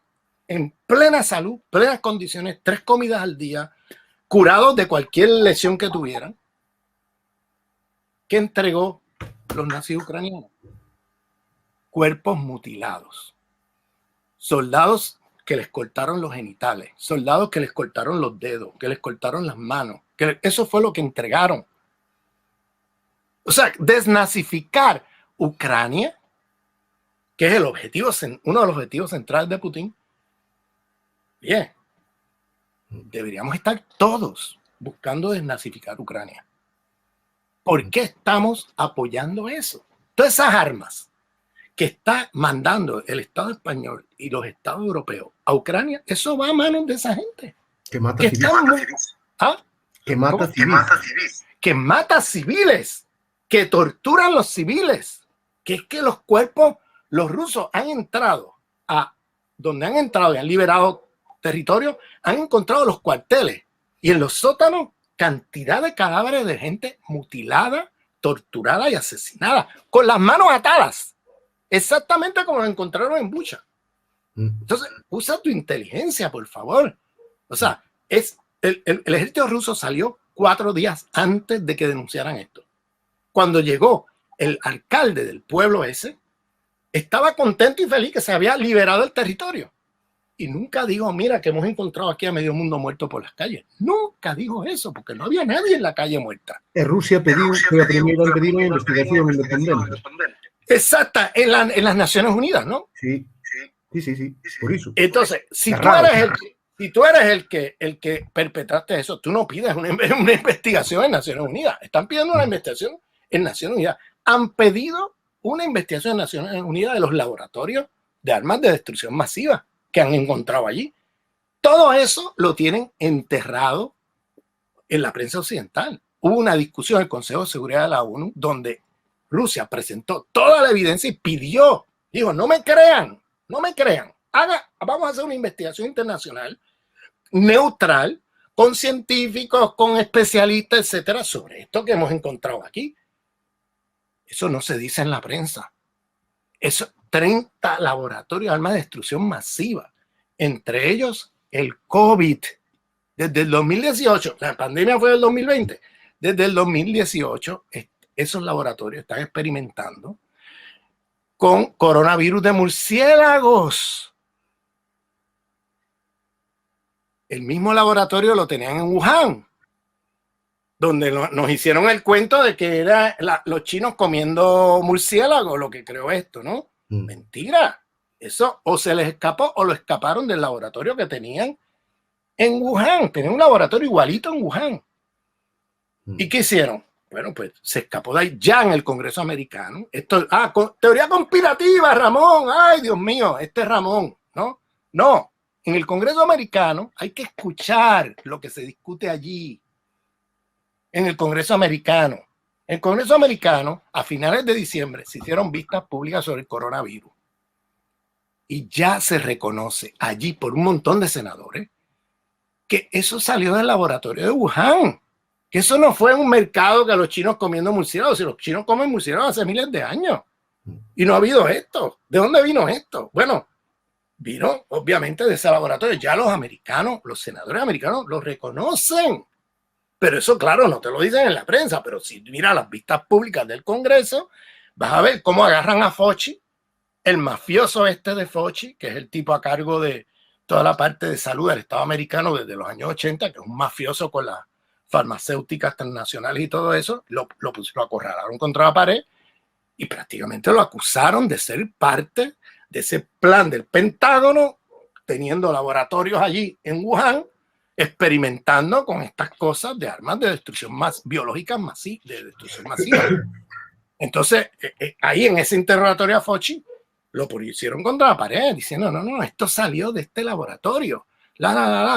en plena salud, plenas condiciones, 3 comidas al día, curados de cualquier lesión que tuvieran. ¿Qué entregó los nazis ucranianos? Cuerpos mutilados, soldados que les cortaron los genitales, soldados que les cortaron los dedos, que les cortaron las manos, que eso fue lo que entregaron. O sea, desnazificar Ucrania, que es uno de los objetivos centrales de Putin. Bien, deberíamos estar todos buscando desnazificar Ucrania. ¿Por qué estamos apoyando eso? Todas esas armas que está mandando el Estado español y los Estados europeos a Ucrania, eso va a manos de esa gente. Que mata civiles. Que mata civiles, que torturan a los civiles, que es que los cuerpos, los rusos han entrado a donde han entrado y han liberado territorio, han encontrado los cuarteles y en los sótanos cantidad de cadáveres de gente mutilada, torturada y asesinada, con las manos atadas, exactamente como lo encontraron en Bucha. Entonces, usa tu inteligencia, por favor. O sea, el ejército ruso salió 4 días antes de que denunciaran esto. Cuando llegó el alcalde del pueblo ese, estaba contento y feliz que se había liberado el territorio. Y nunca dijo, mira que hemos encontrado aquí a medio mundo muerto por las calles. Nunca dijo eso, porque no había nadie en la calle muerta. Rusia fue primero en pedir una investigación independiente. Exacta, en las Naciones Unidas, ¿no? Sí, por eso. Entonces, si tú eres el que perpetraste eso, tú no pides una investigación en Naciones Unidas. Están pidiendo una investigación en Naciones Unidas. Han pedido una investigación en Naciones Unidas de los laboratorios de armas de destrucción masiva que han encontrado allí. Todo eso lo tienen enterrado en la prensa occidental. Hubo una discusión en el Consejo de Seguridad de la ONU donde Rusia presentó toda la evidencia y dijo, no me crean, vamos a hacer una investigación internacional neutral, con científicos, con especialistas, etcétera, sobre esto que hemos encontrado aquí. Eso no se dice en la prensa. Eso, 30 laboratorios de armas de destrucción masiva, entre ellos el COVID. Desde el 2018, la pandemia fue del 2020, desde el 2018 esos laboratorios están experimentando con coronavirus de murciélagos. El mismo laboratorio lo tenían en Wuhan, donde nos hicieron el cuento de que era los chinos comiendo murciélagos lo que creó esto, ¿no? Mentira. Eso o se les escapó o lo escaparon del laboratorio que tenían en Wuhan. Tenían un laboratorio igualito en Wuhan. ¿Y qué hicieron? Bueno, pues se escapó de ahí ya en el Congreso americano. Teoría conspirativa, Ramón. Ay, Dios mío, este es Ramón, ¿no? No, en el Congreso americano hay que escuchar lo que se discute allí. En el Congreso americano. En el Congreso americano, a finales de diciembre, se hicieron vistas públicas sobre el coronavirus. Y ya se reconoce allí por un montón de senadores que eso salió del laboratorio de Wuhan. Que eso no fue un mercado que los chinos comiendo murciélagos. Si los chinos comen murciélagos hace miles de años. Y no ha habido esto. ¿De dónde vino esto? Bueno, vino obviamente de ese laboratorio. Ya los americanos, los senadores americanos lo reconocen. Pero eso, claro, no te lo dicen en la prensa. Pero si miras las vistas públicas del Congreso, vas a ver cómo agarran a Fauci, el mafioso de Fauci, que es el tipo a cargo de toda la parte de salud del Estado americano desde los años 80, que es un mafioso con las farmacéuticas transnacionales y todo eso, lo acorralaron contra la pared y prácticamente lo acusaron de ser parte de ese plan del Pentágono, teniendo laboratorios allí en Wuhan, experimentando con estas cosas de armas de destrucción biológicas de destrucción masiva. Entonces, ahí en ese interrogatorio a Fauci, lo pusieron contra la pared, diciendo, no, esto salió de este laboratorio,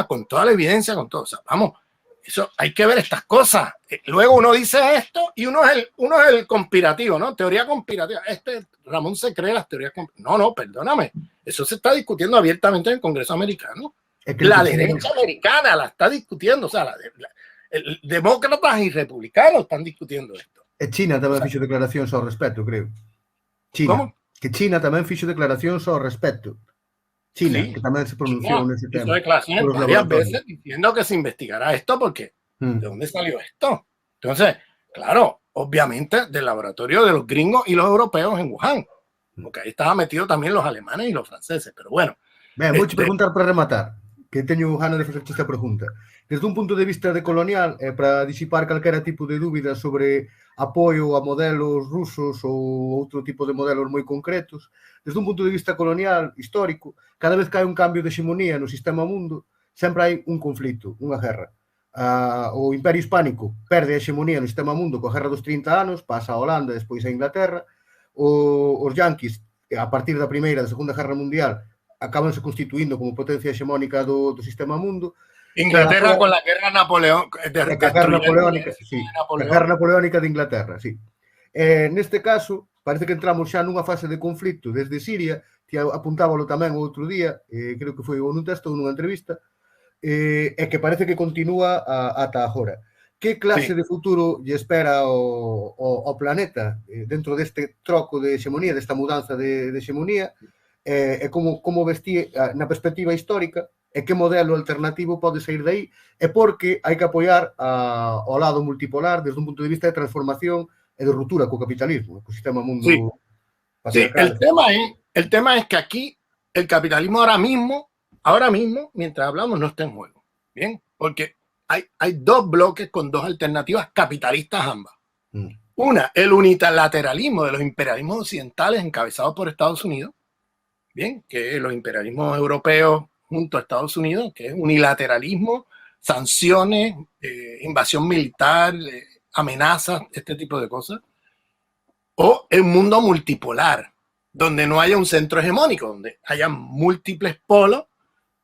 con toda la evidencia, con todo. O sea, vamos, eso hay que ver estas cosas. Luego uno dice esto y uno es el conspirativo, ¿no? Teoría conspirativa. Ramón se cree las teorías conspirativas. No, perdóname. Eso se está discutiendo abiertamente en el Congreso americano. Es que la derecha americana la está discutiendo. O sea, demócratas y republicanos están discutiendo esto. China también ha hecho declaraciones al respecto, creo. China. ¿Cómo? Que China también hizo declaraciones al respecto. China, sí, que también se pronunció en ese tema. Declaraciones varias veces diciendo que se investigará esto porque ¿de dónde salió esto? Entonces, claro, obviamente del laboratorio de los gringos y los europeos en Wuhan, porque ahí estaban metidos también los alemanes y los franceses, pero bueno. Vou te preguntar para rematar, que teño gana de facer esta pregunta. Desde un punto de vista de colonial, para disipar calquera tipo de dúbida sobre apoio a modelos rusos ou outro tipo de modelos moi concretos, desde un punto de vista colonial, histórico, cada vez que hai un cambio de hexemonía no sistema mundo, sempre hai un conflito, unha guerra. O Imperio Hispánico perde a hexemonía no sistema mundo coa Guerra dos 30 anos, pasa a Holanda, despois a Inglaterra, os yanquis, a partir da Primeira e da Segunda Guerra Mundial, acabanse constituindo como potencia hexemónica do sistema mundo. Inglaterra con la guerra napoleónica, a guerra napoleónica de Inglaterra, sí. Neste caso, parece que entramos xa nunha fase de conflito desde Siria, que apuntábalo tamén o outro día, creo que foi nun texto ou nunha entrevista, e que parece que continúa ata agora. Que clase de futuro lle espera ao planeta dentro deste troco de hexemonía, desta mudanza de hexemonía, e como vestir na perspectiva histórica e que modelo alternativo pode sair de aí e porque hai que apoiar ao lado multipolar desde un punto de vista de transformación e de ruptura co capitalismo, co sistema mundo. Sí. El tema es que aquí el capitalismo ahora mismo, mientras hablamos, no está en juego. Bien, porque hay dos bloques con dos alternativas capitalistas ambas. Una, el unilateralismo de los imperialismos occidentales encabezados por Estados Unidos. Bien, que los imperialismos europeos junto a Estados Unidos, que es unilateralismo, sanciones, invasión militar, amenazas, este tipo de cosas. O el mundo multipolar, donde no haya un centro hegemónico, donde haya múltiples polos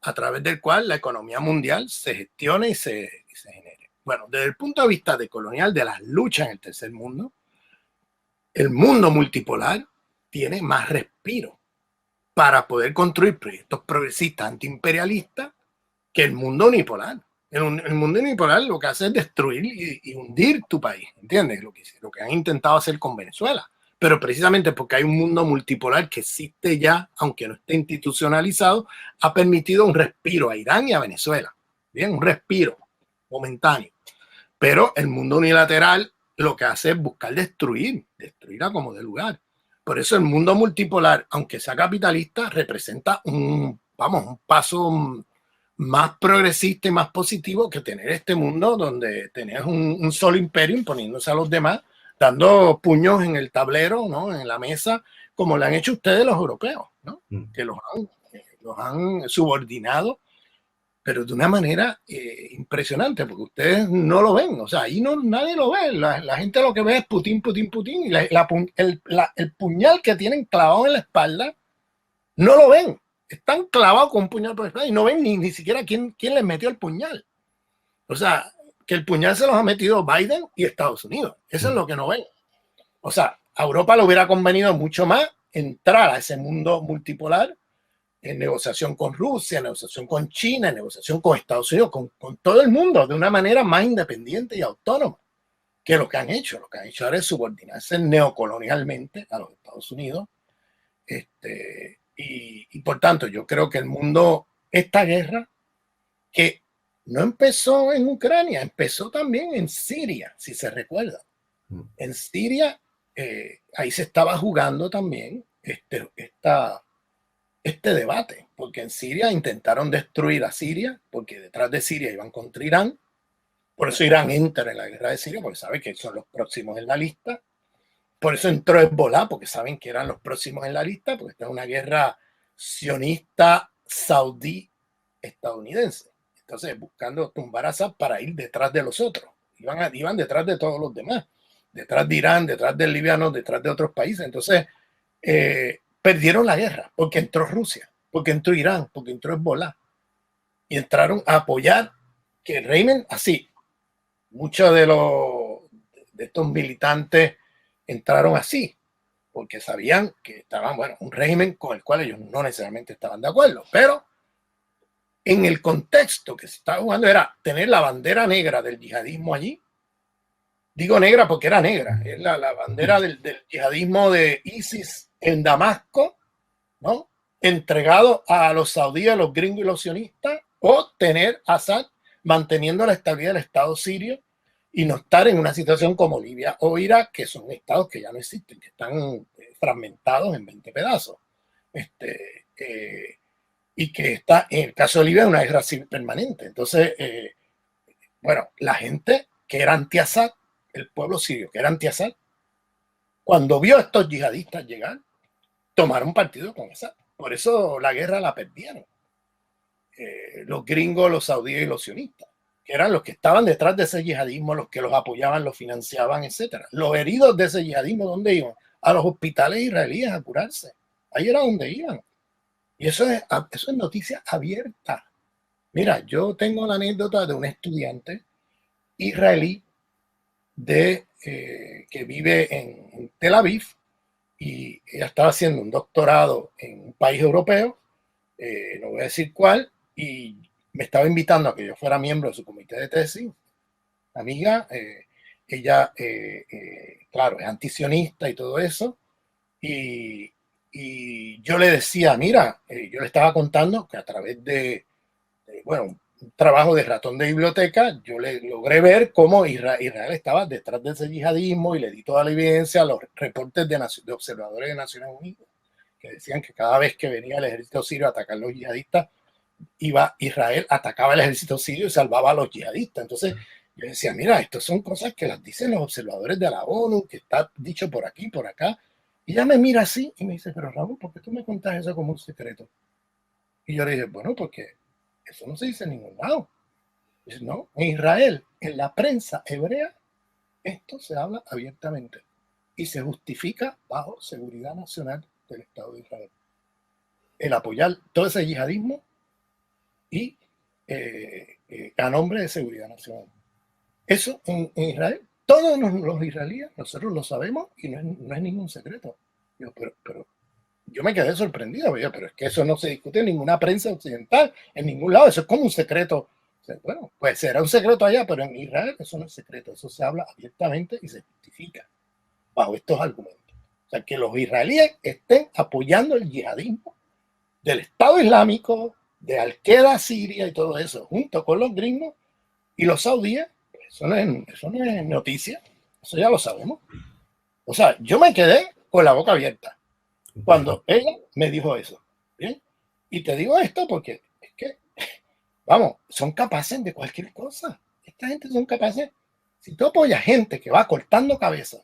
a través del cual la economía mundial se gestione y se genere. Bueno, desde el punto de vista decolonial de las luchas en el tercer mundo, el mundo multipolar tiene más respiro para poder construir proyectos progresistas antiimperialistas que el mundo unipolar. El mundo unipolar lo que hace es destruir y hundir tu país, ¿entiendes? Lo que han intentado hacer con Venezuela. Pero precisamente porque hay un mundo multipolar que existe ya, aunque no esté institucionalizado, ha permitido un respiro a Irán y a Venezuela. Bien, un respiro momentáneo. Pero el mundo unilateral lo que hace es buscar destruir a como de lugar. Por eso el mundo multipolar, aunque sea capitalista, representa un paso más progresista y más positivo que tener este mundo donde tenés un solo imperio imponiéndose a los demás, dando puños en el tablero, ¿no? En la mesa, como le han hecho ustedes los europeos, ¿no? Que los han subordinado, pero de una manera impresionante, porque ustedes no lo ven, o sea, ahí nadie lo ve, la gente lo que ve es Putin, y el puñal que tienen clavado en la espalda, no lo ven, están clavados con un puñal por la espalda y no ven ni siquiera quién les metió el puñal. O sea, que el puñal se los ha metido Biden y Estados Unidos, eso es lo que no ven. O sea, a Europa le hubiera convenido mucho más entrar a ese mundo multipolar, en negociación con Rusia, en negociación con China, en negociación con Estados Unidos, con todo el mundo, de una manera más independiente y autónoma que lo que han hecho. Lo que han hecho ahora es subordinarse neocolonialmente a los Estados Unidos. Y por tanto, yo creo que el mundo, esta guerra, que no empezó en Ucrania, empezó también en Siria, si se recuerda. En Siria, ahí se estaba jugando también este debate, porque en Siria intentaron destruir a Siria, porque detrás de Siria iban contra Irán. Por eso Irán entra en la guerra de Siria, porque sabe que son los próximos en la lista. Por eso entró Hezbolá, porque saben que eran los próximos en la lista, porque esta es una guerra sionista saudí-estadounidense. Entonces, buscando tumbar a Assad para ir detrás de los otros. Iban detrás de todos los demás. Detrás de Irán, detrás del Líbano, detrás de otros países. Entonces, perdieron la guerra porque entró Rusia, porque entró Irán, porque entró Hezbolá. Y entraron a apoyar que el régimen, así, muchos de estos militantes entraron así, porque sabían que estaban, bueno, un régimen con el cual ellos no necesariamente estaban de acuerdo, pero en el contexto que se estaba jugando era tener la bandera negra del yihadismo allí. Digo negra porque era negra, es la bandera del yihadismo de ISIS en Damasco, ¿no? Entregado a los saudíes, a los gringos y los sionistas, o tener a Assad manteniendo la estabilidad del Estado sirio y no estar en una situación como Libia o Irak, que son estados que ya no existen, que están fragmentados en 20 pedazos. Y que está, en el caso de Libia, una guerra civil permanente. Entonces, bueno, la gente que era anti-Assad, el pueblo sirio que era anti-Assad, cuando vio a estos yihadistas llegar, tomaron partido con Assad. Por eso la guerra la perdieron. Los gringos, los saudíes y los sionistas, que eran los que estaban detrás de ese yihadismo, los que los apoyaban, los financiaban, etc. Los heridos de ese yihadismo, ¿dónde iban? A los hospitales israelíes a curarse. Ahí era donde iban. Y eso es noticia abierta. Mira, yo tengo la anécdota de un estudiante israelí que vive en Tel Aviv, y ella estaba haciendo un doctorado en un país europeo, no voy a decir cuál, y me estaba invitando a que yo fuera miembro de su comité de tesis. Amiga, ella, claro, es antisionista y todo eso, y yo le decía, mira, yo le estaba contando que a través de bueno, un trabajo de ratón de biblioteca, yo le logré ver cómo Israel estaba detrás de ese yihadismo, y le di toda la evidencia a los reportes de observadores de Naciones Unidas, que decían que cada vez que venía el ejército sirio a atacar a los yihadistas, Israel atacaba al ejército sirio y salvaba a los yihadistas. Entonces yo decía, mira, estas son cosas que las dicen los observadores de la ONU, que está dicho por aquí, por acá. Y ella me mira así y me dice, pero Raúl, ¿por qué tú me contás eso como un secreto? Y yo le dije, bueno, porque eso no se dice en ningún lado. Dice, no, en Israel, en la prensa hebrea, esto se habla abiertamente y se justifica bajo seguridad nacional del Estado de Israel. El apoyar todo ese yihadismo y a nombre de seguridad nacional. Eso en Israel, todos los israelíes, nosotros lo sabemos y no es ningún secreto. Yo, pero yo me quedé sorprendido, pero es que eso no se discute en ninguna prensa occidental, en ningún lado, eso es como un secreto. O sea, bueno, pues será un secreto allá, pero en Israel eso no es secreto, eso se habla abiertamente y se justifica bajo estos argumentos. O sea, que los israelíes estén apoyando el yihadismo del Estado Islámico, de Al-Qaeda Siria y todo eso, junto con los gringos y los saudíes, eso no es noticia, eso ya lo sabemos. O sea, yo me quedé con la boca abierta cuando ella me dijo eso. ¿Bien? Y te digo esto porque es que, vamos, son capaces de cualquier cosa. Esta gente son capaces, si tú apoyas gente que va cortando cabezas,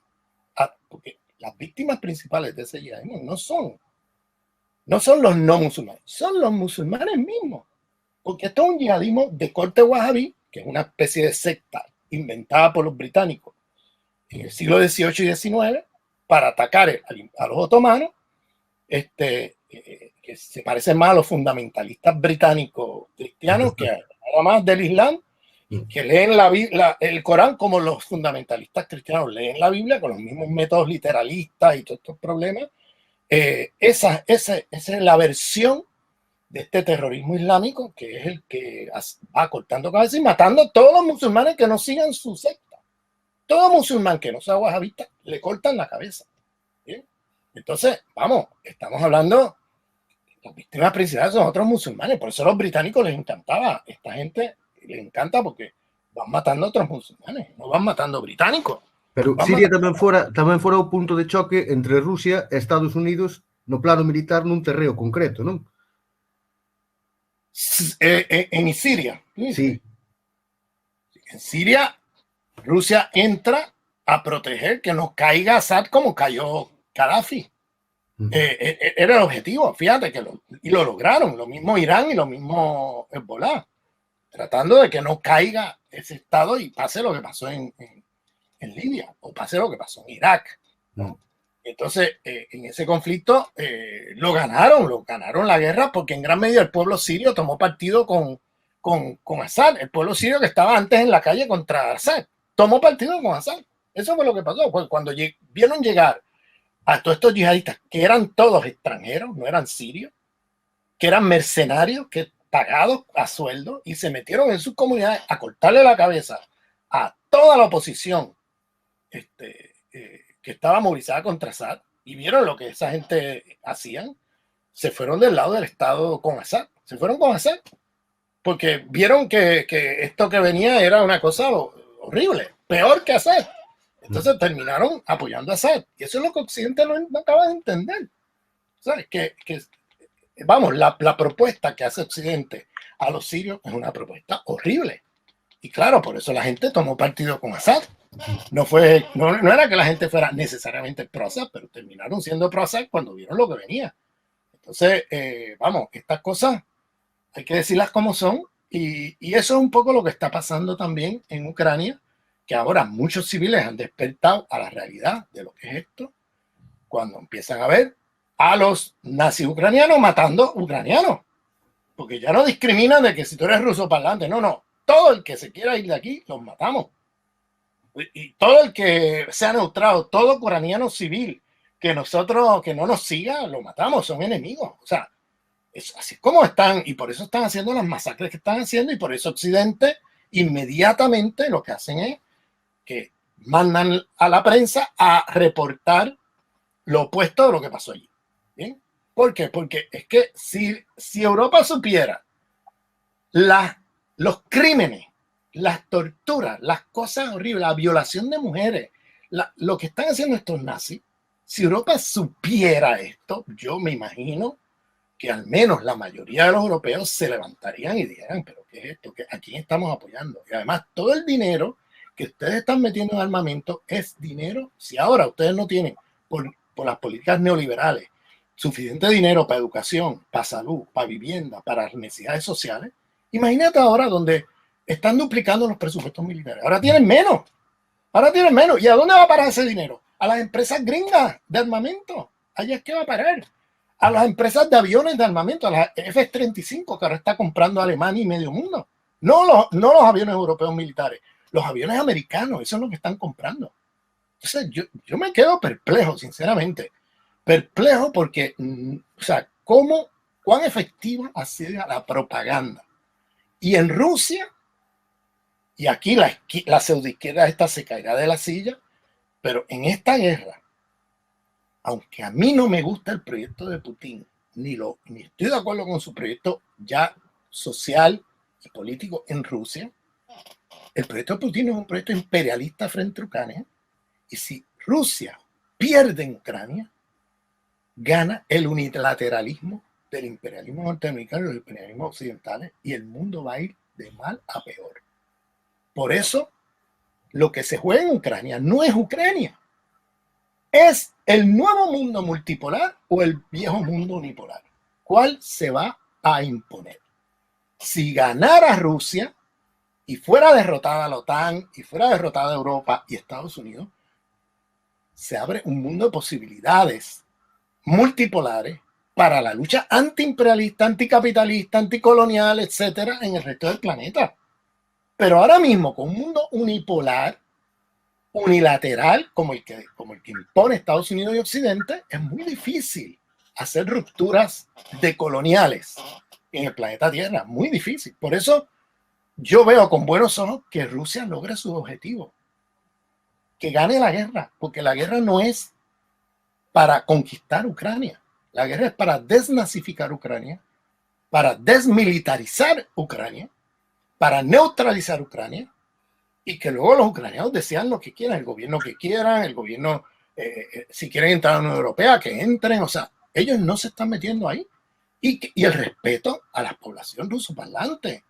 porque las víctimas principales de ese yihadismo no son los no musulmanes, son los musulmanes mismos. Porque esto es un yihadismo de corte wahhabí, que es una especie de secta inventada por los británicos en el siglo XVIII y XIX para atacar a los otomanos, que se parecen más a los fundamentalistas británicos cristianos que nada más del Islam, que leen el Corán como los fundamentalistas cristianos leen la Biblia, con los mismos métodos literalistas y todos estos problemas. Esa es la versión de este terrorismo islámico, que es el que va cortando cabezas y matando a todos los musulmanes que no sigan su secta. Todo musulmán que no sea wahabita le cortan la cabeza. ¿Bien? Entonces, vamos, estamos hablando, las víctimas principales son otros musulmanes, por eso a los británicos les encantaba, esta gente les encanta porque van matando a otros musulmanes, no van matando británicos. Pero Siria tamén fora o punto de choque entre Rusia e Estados Unidos no plano militar nun terreo concreto, non? En Siria. Sí. En Siria, Rusia entra a proteger que no caiga Assad como cayó Gaddafi. Era el objetivo, fíjate y lo lograron, lo mismo Irán y lo mismo Hezbollah, tratando de que no caiga ese estado y pase lo que pasó en Libia, o pase lo que pasó en Irak, ¿no? Entonces, en ese conflicto lo ganaron la guerra, porque en gran medida el pueblo sirio tomó partido con Assad. El pueblo sirio que estaba antes en la calle contra Assad tomó partido con Assad. Eso fue lo que pasó. Cuando vieron llegar a todos estos yihadistas, que eran todos extranjeros, no eran sirios, que eran mercenarios, que pagados a sueldo, y se metieron en sus comunidades a cortarle la cabeza a toda la oposición que estaba movilizada contra Assad, y vieron lo que esa gente hacían, se fueron del lado del Estado con Assad, se fueron con Assad, porque vieron que esto que venía era una cosa horrible. peor que Assad. Entonces terminaron apoyando a Assad. Y eso es lo que Occidente no acaba de entender. ¿Sabes? Vamos, la propuesta que hace Occidente a los sirios es una propuesta horrible. Y claro, por eso la gente tomó partido con Assad. No era que la gente fuera necesariamente pro-Assad, pero terminaron siendo pro-Assad cuando vieron lo que venía. Entonces, vamos, estas cosas hay que decirlas como son. Y eso es un poco lo que está pasando también en Ucrania, que ahora muchos civiles han despertado a la realidad de lo que es esto, cuando empiezan a ver a los nazis ucranianos matando ucranianos, porque ya no discriminan de que si tú eres ruso parlante, no, todo el que se quiera ir de aquí, los matamos. Y todo el que sea neutral, todo ucraniano civil que no nos siga, lo matamos, son enemigos. O sea, así como están, y por eso están haciendo las masacres que están haciendo, y por eso Occidente inmediatamente lo que hacen es que mandan a la prensa a reportar lo opuesto de lo que pasó allí. ¿Bien? ¿Por qué? Porque es que si Europa supiera los crímenes, las torturas, las cosas horribles, la violación de mujeres, lo que están haciendo estos nazis, si Europa supiera esto, yo me imagino que al menos la mayoría de los europeos se levantarían y dijeran, pero ¿qué es esto? ¿A quién estamos apoyando? Y además todo el dinero que ustedes están metiendo en armamento es dinero. Si ahora ustedes no tienen, por las políticas neoliberales, suficiente dinero para educación, para salud, para vivienda, para las necesidades sociales, imagínate ahora donde están duplicando los presupuestos militares. Ahora tienen menos. ¿Y a dónde va a parar ese dinero? A las empresas gringas de armamento. Allá es que va a parar. A las empresas de aviones de armamento, a las F-35 que ahora está comprando Alemania y medio mundo. No los aviones europeos militares, los aviones americanos, eso es lo que están comprando. Entonces yo me quedo perplejo, sinceramente. Perplejo porque, o sea, cuán efectiva ha sido la propaganda. Y en Rusia, y aquí la pseudoizquierda esta se caerá de la silla, pero en esta guerra, aunque a mí no me gusta el proyecto de Putin, ni estoy de acuerdo con su proyecto ya social y político en Rusia, el proyecto de Putin es un proyecto imperialista frente a Ucrania. Y si Rusia pierde en Ucrania, gana el unilateralismo del imperialismo norteamericano y los imperialismos occidentales, y el mundo va a ir de mal a peor. Por eso, lo que se juega en Ucrania no es Ucrania. ¿Es el nuevo mundo multipolar o el viejo mundo unipolar? ¿Cuál se va a imponer? Si ganara Rusia y fuera derrotada la OTAN y fuera derrotada Europa y Estados Unidos, se abre un mundo de posibilidades multipolares para la lucha antiimperialista, anticapitalista, anticolonial, etcétera, en el resto del planeta. Pero ahora mismo, con un mundo unipolar, unilateral, como el que impone Estados Unidos y Occidente, es muy difícil hacer rupturas decoloniales en el planeta Tierra. Muy difícil. Por eso yo veo con buenos ojos que Rusia logre sus objetivos, que gane la guerra, porque la guerra no es para conquistar Ucrania. La guerra es para desnazificar Ucrania, para desmilitarizar Ucrania, para neutralizar Ucrania, y que luego los ucranianos desean lo que quieran, el gobierno que quieran, el gobierno, si quieren entrar a la Unión Europea, que entren. O sea, ellos no se están metiendo ahí. Y el respeto a la población rusoparlante,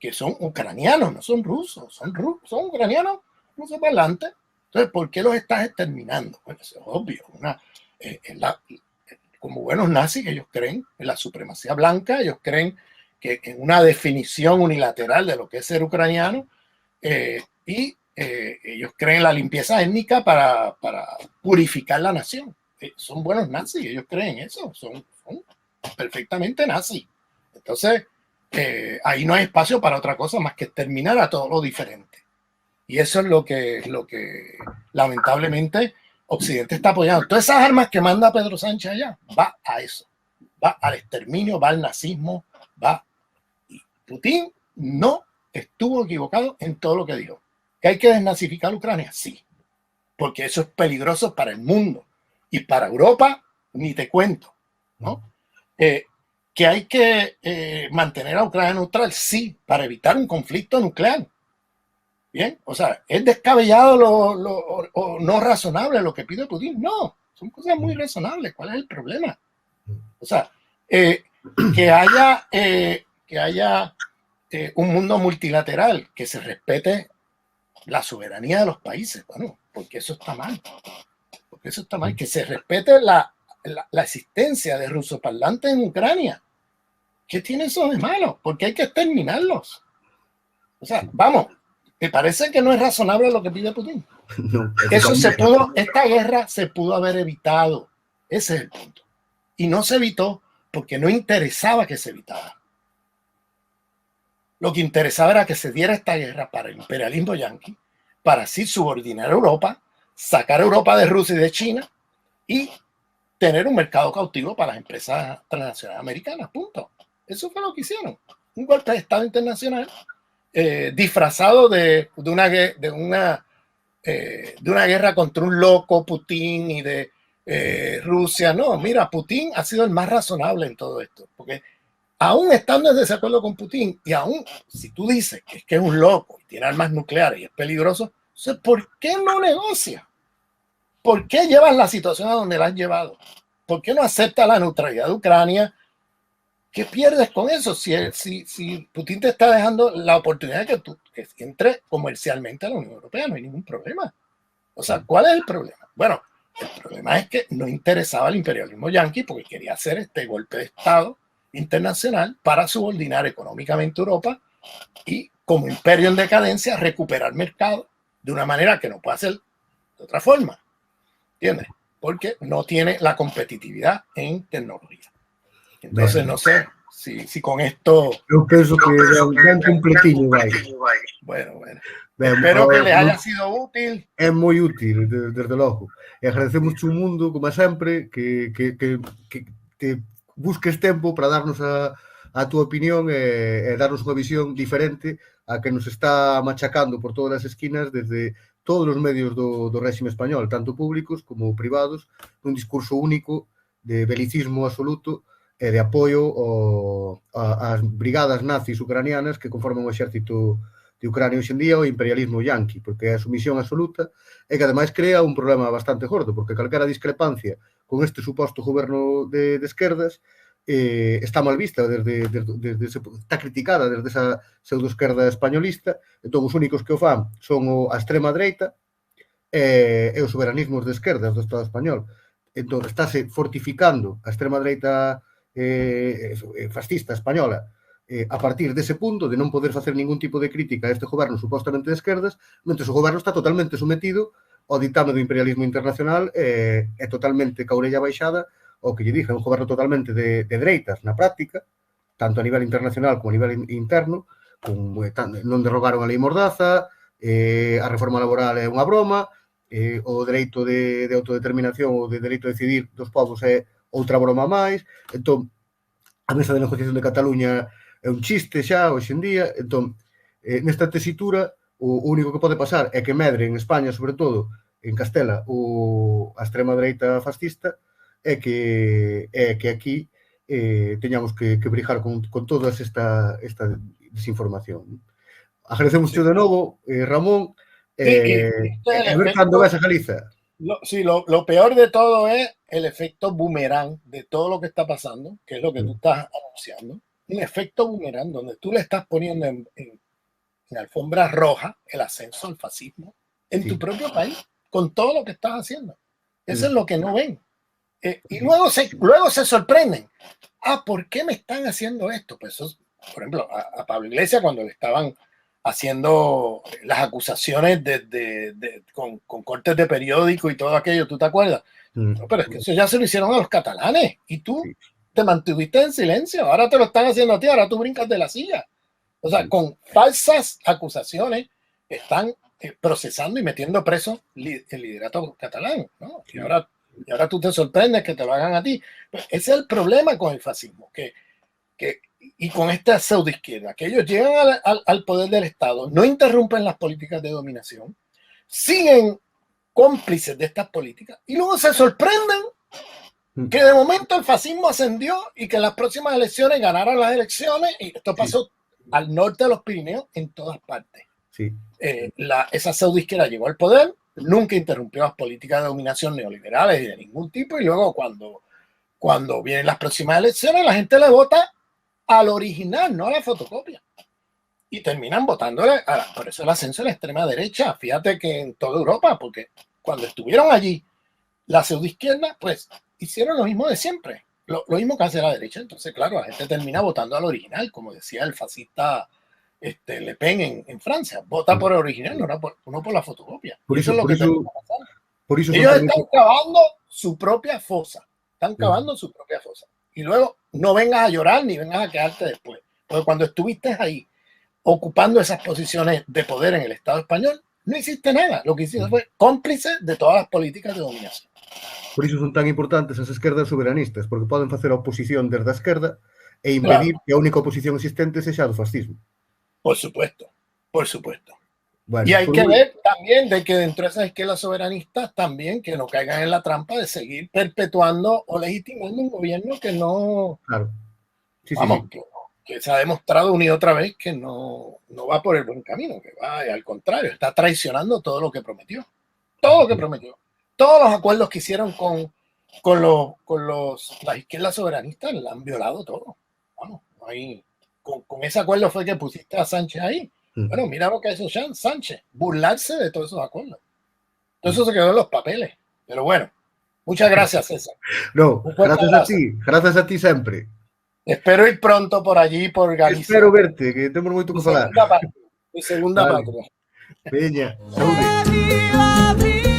que son ucranianos, no son rusos, son ucranianos rusoparlantes. Entonces, ¿por qué los estás exterminando? Bueno, eso es obvio. Como buenos nazis, ellos creen en la supremacía blanca, ellos creen que en una definición unilateral de lo que es ser ucraniano, y ellos creen en la limpieza étnica para purificar la nación. Son buenos nazis, ellos creen eso, son perfectamente nazis. Entonces, ahí no hay espacio para otra cosa más que exterminar a todo lo diferente. Y eso es lo que lamentablemente Occidente está apoyando. Todas esas armas que manda Pedro Sánchez allá, va a eso, va al exterminio, va al nazismo, va. Y Putin no estuvo equivocado en todo lo que dijo. ¿Que hay que desnazificar Ucrania? Sí, porque eso es peligroso para el mundo y para Europa, ni te cuento, ¿no? Que hay que mantener a Ucrania neutral, sí, para evitar un conflicto nuclear. Bien, o sea, ¿es descabellado o no razonable lo que pide Putin? No, son cosas muy razonables. ¿Cuál es el problema? O sea, que haya un mundo multilateral, que se respete la soberanía de los países. Bueno, porque eso está mal. Porque eso está mal. Que se respete la existencia de rusoparlantes en Ucrania. ¿Qué tiene eso de malo? Porque hay que exterminarlos. O sea, vamos, ¿te parece que no es razonable lo que pide Putin? No, Esta guerra se pudo haber evitado. Ese es el punto. Y no se evitó porque no interesaba que se evitara. Lo que interesaba era que se diera esta guerra para el imperialismo yanqui, para así subordinar a Europa, sacar a Europa de Rusia y de China y tener un mercado cautivo para las empresas transnacionales americanas. Punto. Eso fue lo que hicieron. Un golpe de Estado internacional disfrazado de una guerra contra un loco Putin y de Rusia. No, mira, Putin ha sido el más razonable en todo esto, porque aún estando en desacuerdo con Putin y aún si tú dices que es un loco y tiene armas nucleares y es peligroso, ¿por qué no negocia? ¿Por qué llevas la situación a donde la has llevado? ¿Por qué no acepta la neutralidad de Ucrania? ¿Qué pierdes con eso? Si Putin te está dejando la oportunidad de que entre comercialmente a la Unión Europea, no hay ningún problema. O sea, ¿cuál es el problema? Bueno, el problema es que no interesaba al imperialismo yanqui porque quería hacer este golpe de Estado internacional para subordinar económicamente a Europa y como imperio en decadencia recuperar mercado de una manera que no puede hacer de otra forma. ¿Entiendes? Porque no tiene la competitividad en tecnología. Entonces, no sé si con esto... Eu penso que é un completinho, vai. Bueno. Ben, Espero que les haya sido útil. É moi útil, desde logo. E agradecemos un mundo, como sempre, que te busques tempo para darnos a túa opinión e darnos unha visión diferente a que nos está machacando por todas as esquinas desde todos os medios do réxime español, tanto públicos como privados, un discurso único de belicismo absoluto e de apoio ás brigadas nazis ucranianas que conforman o exército de Ucrania hoxe en día, o imperialismo yanqui, porque é a sumisión absoluta e que ademais crea un problema bastante gordo, porque calquera discrepancia con este suposto goberno de esquerdas está mal vista, está criticada desde esa pseudoesquerda españolista. Entón, os únicos que o fan son a extrema dereita e os soberanismos de esquerdas do Estado español. Entón, estáse fortificando a extrema dereita fascista española a partir dese punto de non poder facer ningún tipo de crítica a este goberno supostamente de esquerdas, mentre o goberno está totalmente sometido ao ditame do imperialismo internacional e totalmente ca orella baixada ao que lle diga, un goberno totalmente de dereitas na práctica, tanto a nivel internacional como a nivel interno, non derrogaron a lei Mordaza, a reforma laboral é unha broma, o dereito de autodeterminación ou de dereito a decidir dos povos é outra broma máis. Entón, a mesa de negociación de Cataluña é un chiste xa hoxe en día. Entón, nesta tesitura, o único que pode pasar é que medre en España, sobre todo en Castela, a extrema dereita fascista, é que aquí teñamos que brigar con toda esta desinformación. Agradecemos de novo, Ramón, a ver cando vas a Galiza. Lo peor de todo es el efecto boomerang de todo lo que está pasando, que es lo que tú estás anunciando. Un efecto boomerang donde tú le estás poniendo en alfombra roja el ascenso al fascismo en tu propio país, con todo lo que estás haciendo. Eso es lo que no ven. Y luego se sorprenden. ¿Por qué me están haciendo esto? Pues eso, por ejemplo, a Pablo Iglesias cuando le estaban haciendo las acusaciones con cortes de periódico y todo aquello, ¿tú te acuerdas? No, pero es que eso ya se lo hicieron a los catalanes y tú te mantuviste en silencio. Ahora te lo están haciendo a ti, ahora tú brincas de la silla. O sea, con falsas acusaciones están procesando y metiendo preso el liderato catalán, ¿no? Y ahora tú te sorprendes que te lo hagan a ti. Pues ese es el problema con el fascismo, y con esta pseudoizquierda, que ellos llegan al poder del Estado, no interrumpen las políticas de dominación, siguen cómplices de estas políticas y luego se sorprenden que de momento el fascismo ascendió y que en las próximas elecciones ganaron las elecciones, y esto pasó al norte de los Pirineos en todas partes. Sí. esa pseudoizquierda llegó al poder, nunca interrumpió las políticas de dominación neoliberales y de ningún tipo, y luego cuando vienen las próximas elecciones, la gente le vota al original, no a la fotocopia. Y terminan votándole, por eso el ascenso de la extrema derecha. Fíjate que en toda Europa, porque cuando estuvieron allí, la pseudoizquierda, pues hicieron lo mismo de siempre, lo mismo que hace la derecha. Entonces, claro, la gente termina votando al original, como decía el fascista Le Pen en Francia. Vota por el original, no por la fotocopia. Por eso, eso es lo que termina pasando. Ellos están cavando su propia fosa. Están cavando su propia fosa. Y luego no vengas a llorar ni vengas a quedarte después. Porque cuando estuviste ahí ocupando esas posiciones de poder en el Estado español, no hiciste nada. Lo que hiciste fue cómplice de todas las políticas de dominación. Por iso son tan importantes as esquerdas soberanistas, porque poden facer a oposición desde a esquerda e impedir que a única oposición existente sexa do fascismo. Por supuesto, por supuesto. Bueno, y hay que ver también de que dentro de esas izquierdas soberanistas también que no caigan en la trampa de seguir perpetuando o legitimando un gobierno que no... Claro. Sí, vamos, sí. Que se ha demostrado una y otra vez que no va por el buen camino, que va al contrario, está traicionando todo lo que prometió. Todo lo que prometió. Todos los acuerdos que hicieron con las izquierdas soberanistas la han violado todo. Vamos, ahí, con ese acuerdo fue que pusiste a Sánchez ahí. Bueno, mira lo que ha hecho Sánchez, burlarse de todos esos acuerdos. Todo eso se quedó en los papeles. Pero bueno, muchas gracias, César. No, gracias a ti sempre. Espero ir pronto por allí, por Galicia. Espero verte, que temos moito que falar. Mi segunda patria. Veña, saúde.